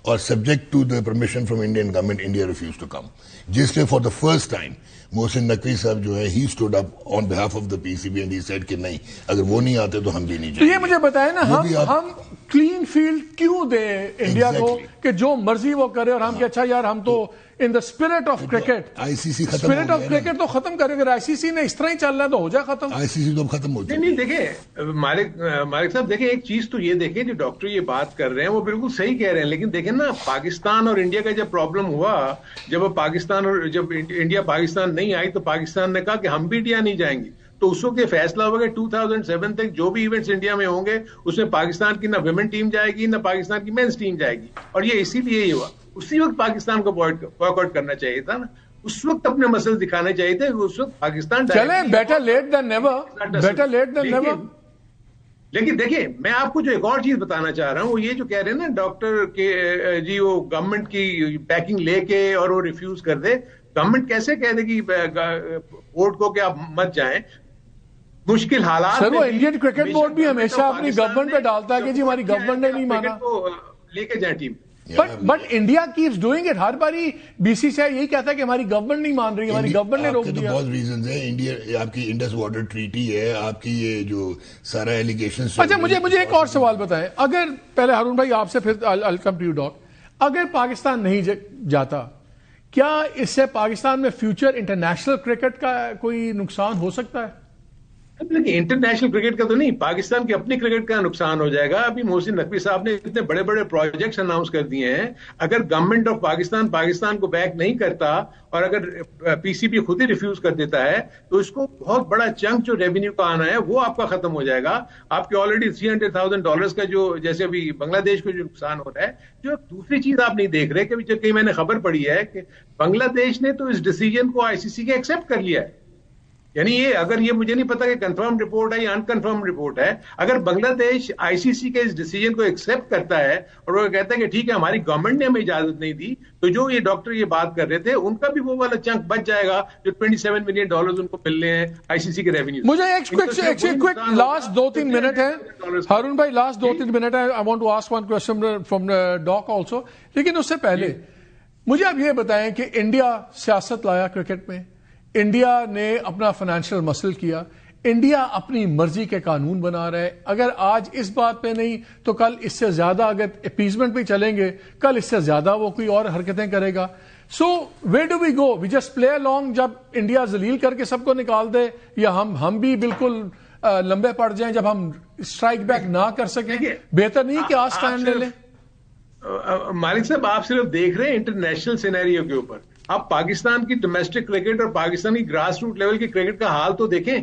E: اور subject to the permission from Indian government India refuse to come, جس میں for the first time Mohsin Naqvi صاحب جو ہے he stood up on behalf of the P C B and he said کہ نہیں, اگر وہ نہیں آتے تو ہم بھی نہیں جائیں.
A: یہ مجھے بتائیں نا, ہم کلین فیلڈ کیوں دیں انڈیا کو کہ جو مرضی وہ کرے, اور ہم کہ اچھا یار ہم تو in the spirit of cricket,
E: I C C
A: spirit of cricket تو ختم کرے. اگر آئی سی سی نے اس طرح ہی چل رہا ہے تو ہو جائے ختم.
E: آئی سی سی تو اب ختم ہو جائے.
F: نہیں دیکھیں مالک صاحب, دیکھیں ایک چیز تو یہ دیکھیں, جو ڈاکٹر یہ بات کر رہے ہیں وہ بالکل صحیح کہہ رہے ہیں, لیکن دیکھیں نا پاکستان اور انڈیا کا جب پرابلم ہوا, جب انڈیا پاکستان نہیں آئی تو پاکستان نے کہا کہ ہم بھی انڈیا نہیں جائیں گے. تو اس وقت یہ فیصلہ ہوگا کہ 2007 تک جو بھی ایونٹس انڈیا میں ہوں گے اس میں پاکستان کی نہ ویمن ٹیم جائے گی نہ پاکستان کی مینس ٹیم جائے گی, اور یہ اسی لیے ہی ہوا. اسی وقت پاکستان کو بوائک آؤٹ کرنا چاہیے تھا نا, اس وقت اپنے مسئلے دکھانے چاہیے تھے. اس وقت پاکستان
A: چلے better late than never, better late than never.
F: لیکن دیکھیں میں آپ کو جو ایک اور چیز بتانا چاہ رہا ہوں وہ یہ جو کہہ رہے ہیں نا ڈاکٹر کے جی, وہ گورنمنٹ کی بیکنگ لے کے اور وہ ریفیوز کر دے. گورنمنٹ کیسے کہہ دے کہ بورڈ کو کہ آپ مت جائیں, مشکل حالات.
A: سر وہ انڈین کرکٹ بورڈ بھی ہمیشہ اپنی گورنمنٹ پہ ڈالتا ہے کہ جی ہماری گورنمنٹ نے نہیں مانا,
F: لے کے جائیں team.
A: But India keeps doing it. ہر باری بی سی سی آئی یہی کہتا ہے کہ ہماری گورنمنٹ نہیں مان رہی, ہماری گورنمنٹ نے روک دیا.
E: بہت ریزنز ہیں. انڈیا آپ کی انڈس واٹر ٹریٹی ہے, آپ کی یہ جو سارا ایلیگیشن.
A: اچھا مجھے ایک اور سوال بتائیں, اگر پہلے ہارون بھائی آپ سے پھر I'll come to you ڈاک, اگر پاکستان نہیں جاتا کیا اس سے پاکستان میں فیوچر انٹرنیشنل کرکٹ کا کوئی نقصان ہو سکتا ہے؟
F: انٹرنیشنل کرکٹ کا تو نہیں, پاکستان کی اپنی کرکٹ کا نقصان ہو جائے گا. ابھی محسن نقوی صاحب نے اتنے بڑے بڑے پروجیکٹس اناؤنس کر دیے ہیں, اگر گورنمنٹ آف پاکستان کو بیک نہیں کرتا اور اگر پی سی بی خود ہی ریفیوز کر دیتا ہے تو اس کو بہت بڑا چنک جو ریونیو کا آنا ہے وہ آپ کا ختم ہو جائے گا. آپ کے آلریڈی $300,000 کا جو جیسے ابھی بنگلہ دیش کو جو نقصان ہو رہا ہے. جو دوسری چیز آپ نہیں دیکھ رہے کہ کہیں میں نے خبر پڑھی ہے کہ بنگلہ دیش نے تو اس ڈیسیجن کو آئی سی سی کے ایکسپٹ کر لیا ہے. یعنی یہ اگر یہ مجھے نہیں پتا کہ کنفرم رپورٹ ہے یا انکنفرم رپورٹ ہے, اگر بنگلہ دیش آئی سی سی کے اس ڈیسیجن کو ایکسپٹ کرتا ہے اور وہ کہتا ہے کہ ٹھیک ہے ہماری گورنمنٹ نے ہمیں اجازت نہیں دی, تو جو یہ ڈاکٹر یہ بات کر رہے تھے ان کا بھی وہ والا چنک بچ جائے گا جو $27 ملین ان کو مل رہے ہیں آئی سی سی کے ریونیو.
A: مجھے ایک لاسٹ 2-3 منٹ ہے ہارون بھائی, لاسٹ 2-3 منٹ ہے. I want to ask one question from doc also, لیکن اس سے پہلے مجھے آپ یہ بتائیں کہ انڈیا سیاست لایا کرکٹ میں, انڈیا نے اپنا فائنینشیل مسل کیا, انڈیا اپنی مرضی کے قانون بنا رہا ہے. اگر آج اس بات پہ نہیں تو کل اس سے زیادہ, اگر اپیزمنٹ پہ چلیں گے کل اس سے زیادہ وہ کوئی اور حرکتیں کرے گا. So where do we go? We just play along جب انڈیا ذلیل کر کے سب کو نکال دے, یا ہم بھی بالکل لمبے پڑ جائیں جب ہم اسٹرائک بیک نہ کر سکیں؟ بہتر نہیں کہ آج اسٹینڈ لے لیں.
F: مالک صاحب آپ صرف دیکھ رہے ہیں انٹرنیشنل سینیریو کے اوپر, آپ پاکستان کی ڈومیسٹک کرکٹ اور پاکستان کی گراس روٹ لیول کی کرکٹ کا حال تو دیکھیں.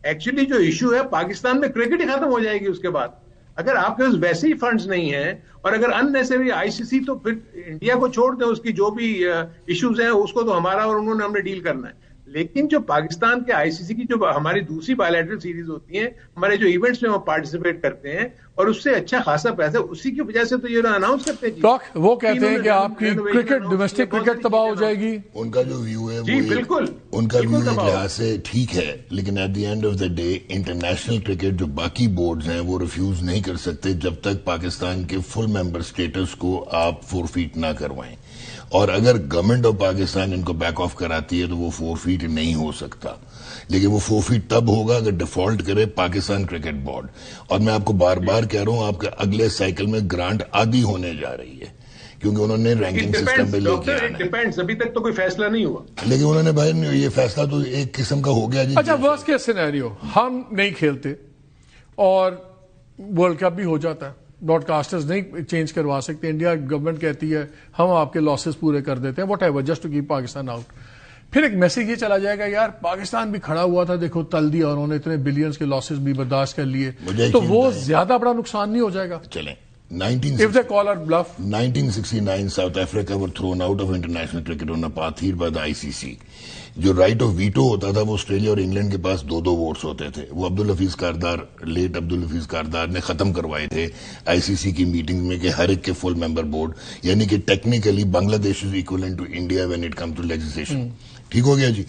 F: ایکچولی جو ایشو ہے پاکستان میں کرکٹ ہی ختم ہو جائے گی اس کے بعد, اگر آپ کے پاس ویسے ہی فنڈز نہیں ہیں اور اگر ان نیسری آئی سی سی, تو پھر انڈیا کو چھوڑ دیں, اس کی جو بھی ایشوز ہیں اس کو تو ہمارا اور انہوں نے ہم نے ڈیل کرنا ہے. لیکن جو پاکستان کے آئی سی سی کی جو ہماری دوسری بائیلیٹرل سیریز ہوتی ہیں, ہمارے جو ایونٹس میں ہم پارٹیسپیٹ کرتے ہیں اور اس سے اچھا خاصا پیسہ, اسی کی وجہ سے تو یہ اناؤنس کرتے ہیں.
A: ڈاک وہ کہتے ہیں کہ آپ کی کرکٹ ڈومیسٹک کرکٹ تباہ ہو جائے گی.
E: ان کا جو ویو ہے
F: جی بالکل,
E: ان کا ویو ایک لحاظ سے ٹھیک ہے, لیکن at the end of the day international cricket جو باقی بورڈز ہیں وہ ریفیوز نہیں کر سکتے جب تک پاکستان کے فل ممبر سٹیٹس کو آپ فورفیٹ نہ کروائیں. اور اگر گورنمنٹ آف پاکستان ان کو بیک آف کراتی ہے تو وہ 4 فیٹ نہیں ہو سکتا، لیکن وہ 4 فیٹ تب ہوگا اگر ڈیفالٹ کرے پاکستان کرکٹ بورڈ. اور میں آپ کو بار بار کہہ رہا ہوں، آپ کے اگلے سائیکل میں گرانٹ آدھی ہونے جا رہی ہے، کیونکہ انہوں نے رینکنگ سسٹم پہ لے کے آنا ہے.
F: ابھی تک تو کوئی فیصلہ نہیں ہوا،
E: لیکن انہوں نے بھائی یہ فیصلہ تو ایک قسم کا ہو گیا جی.
A: اچھا ورسٹ کیس سینیریو، ہم نہیں کھیلتے اور ورلڈ کپ بھی ہو جاتا ہے، براڈ کاسٹرز نہیں چینج کروا سکتے، انڈیا گورنمنٹ کہتی ہے ہم آپ کے لاسز پورے کر دیتے ہیں، whatever, just to keep Pakistan out. پھر ایک میسج یہ چلا جائے گا یار پاکستان بھی کھڑا ہوا تھا، دیکھو تل دیا اور انہوں نے اتنے بلینز کے لاسز بھی برداشت کر لیے، تو وہ زیادہ بڑا نقصان نہیں ہو جائے گا؟
E: چلیں.
A: If they call our bluff.
E: 1969 South Africa were thrown out of international cricket on apathir by the ICC. جو رائٹ آف ویٹو ہوتا تھا وہ آسٹریلیا اور انگلینڈ کے پاس 2 ووٹس ہوتے تھے، وہ عبدالحفیظ کاردار، لیٹ عبدالحفیظ کاردار نے ختم کروائے تھے آئی سی سی کی میٹنگ میں کہ ہر ایک کے فل ممبر بورڈ، یعنی کہ technically Bangladesh is equivalent to India when it come to legislation. ٹھیک ہو گیا جی.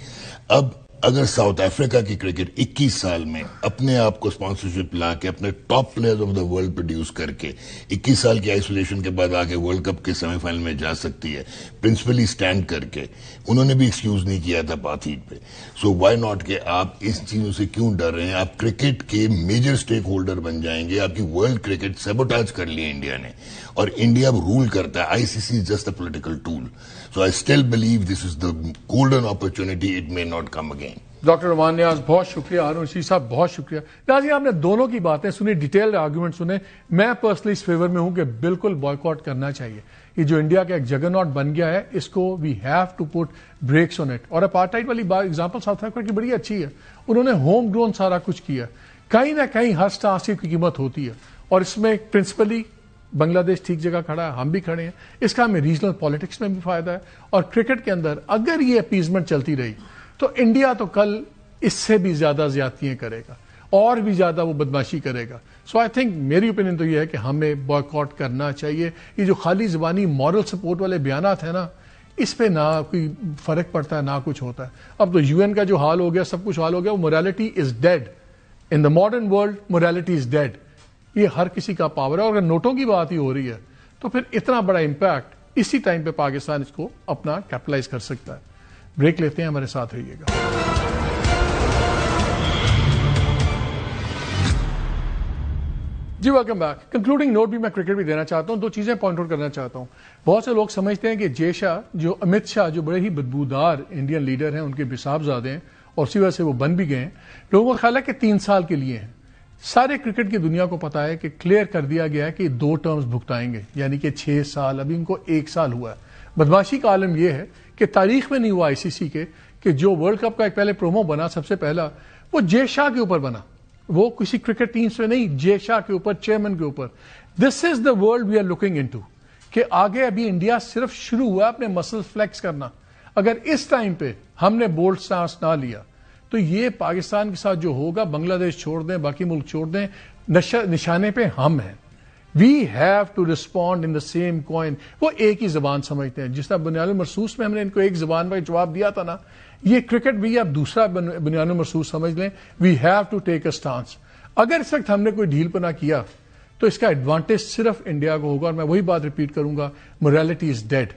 E: اب اگر ساؤتھ افریقہ کی کرکٹ 21 سال میں اپنے آپ کو اسپانسرشپ لا کے اپنے top players of the world produce کر کے 21 سال کی آئسولیشن کے بعد آ کے ورلڈ کپ کے سیمی فائنل میں جا سکتی ہے پرنسپلی اسٹینڈ کر کے، انہوں نے بھی ایکسکیوز نہیں کیا تھا پاتھیٹ پہ. سو وائی ناٹ کہ آپ اس چیزوں سے کیوں ڈر رہے ہیں؟ آپ کرکٹ کے میجر اسٹیک ہولڈر بن جائیں گے. آپ کی ورلڈ کرکٹ سیبوٹاج کر لی انڈیا نے، اور انڈیا اب رول کرتا ہے. I C C is just a political tool. So I still believe this is the golden opportunity, it may not come again.
A: Doctor Nauman Niaz بہت شکریہ، ہارون رشید صاحب بہت شکریہ. ناظرین آپ نے دونوں کی باتیں سنی، ڈیٹیلڈ آرگومنٹ سنے. میں پرسنلی اس فیور میں ہوں کہ بالکل بائیکاٹ کرنا چاہیے. یہ جو انڈیا کا ایک جگرناٹ بن گیا ہے اس کو we have to put brakes on it. اور اپارٹائڈ والی ایگزامپل ساؤتھ افریقہ کی بڑی اچھی ہے، انہوں نے ہوم گرون سارا کچھ کیا. کہیں نہ کہیں ہر سٹار کی قیمت ہوتی ہے، اور اس میں پرنسپلی بنگلہ دیش ٹھیک جگہ کھڑا ہے، ہم بھی کھڑے ہیں. اس کا ہمیں ریجنل پالیٹکس میں بھی فائدہ ہے، اور کرکٹ کے اندر اگر یہ اپیزمنٹ چلتی رہی تو انڈیا تو کل اس سے بھی زیادہ زیادتیاں کرے گا اور بھی زیادہ وہ بدماشی کرے گا. سو آئی تھنک میری اوپینین تو یہ ہے کہ ہمیں بائیکاٹ کرنا چاہیے. یہ جو خالی زبانی مورل سپورٹ والے بیانات ہیں نا، اس پہ نہ کوئی فرق پڑتا ہے نہ کچھ ہوتا ہے. اب تو یو این کا جو حال ہو گیا، سب کچھ حال ہو گیا، وہ morality is dead in the modern world. Morality is dead. یہ ہر کسی کا پاور ہے، اور اگر نوٹوں کی بات ہی ہو رہی ہے تو پھر اتنا بڑا امپیکٹ اسی ٹائم پہ پاکستان اس کو اپنا کیپٹلائز کر سکتا ہے. بریک لیتے ہیں، ہمارے ساتھ رہیے گا. جی ویلکم بیک. کنکلوڈنگ نوٹ بھی میں کرکٹ بھی دینا چاہتا ہوں. 2 چیزیں پوائنٹ آؤٹ کرنا چاہتا ہوں. بہت سے لوگ سمجھتے ہیں کہ جے شاہ، جو امت شاہ، جو بڑے ہی بدبودار انڈین لیڈر ہیں، ان کے بساب زادے ہیں اور اسی وجہ سے وہ بن بھی گئے ہیں. لوگوں کا خیال ہے کہ 3 سال کے لیے ہیں. سارے کرکٹ کی دنیا کو پتا ہے کہ کلیئر کر دیا گیا ہے کہ 2 ٹرمز بھگتائیں گے، یعنی کہ 6 سال. ابھی ان کو 1 سال ہوا ہے. بدماشی کا عالم یہ ہے کہ تاریخ میں نہیں ہوا آئی سی سی کے کہ جو ورلڈ کپ کا ایک پہلے پرومو بنا سب سے پہلا، وہ جے شاہ کے اوپر بنا. وہ کسی کرکٹ ٹیم سے نہیں، جے شاہ کے اوپر، چیئرمین کے اوپر. This is the world we are looking into. کہ آگے ابھی انڈیا صرف شروع ہوا اپنے مسل فلیکس کرنا. اگر اس ٹائم پہ ہم نے بولڈ سٹانس نہ لیا تو یہ پاکستان کے ساتھ جو ہوگا، بنگلہ دیش چھوڑ دیں، باقی ملک چھوڑ دیں، نشانے پہ ہم ہیں. We have to respond in the same coin. وہ ایک ہی زبان سمجھتے ہیں. جس طرح بنیاد مرصوص میں ہم نے ان کو ایک زبان پر جواب دیا تھا نا، یہ کرکٹ بھی آپ دوسرا بنیاد مرصوص سمجھ لیں. We have to take a stance. اگر اس وقت ہم نے کوئی ڈھیل پنا کیا تو اس کا ایڈوانٹیج صرف انڈیا کو ہوگا. اور میں وہی بات ریپیٹ کروں گا، موریلٹی از ڈیڈ.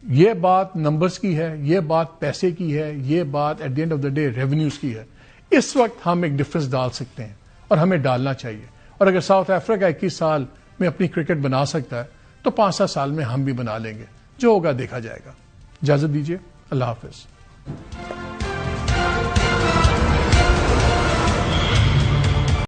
A: یہ بات نمبرز کی ہے، یہ بات پیسے کی ہے، یہ بات at the end of the day revenues کی ہے. اس وقت ہم ایک ڈفرنس ڈال سکتے ہیں اور ہمیں ڈالنا چاہیے. اور اگر ساؤتھ افریقہ 21 سال میں اپنی کرکٹ بنا سکتا ہے تو 5-7 سال میں ہم بھی بنا لیں گے. جو ہوگا دیکھا جائے گا. اجازت دیجیے، اللہ حافظ.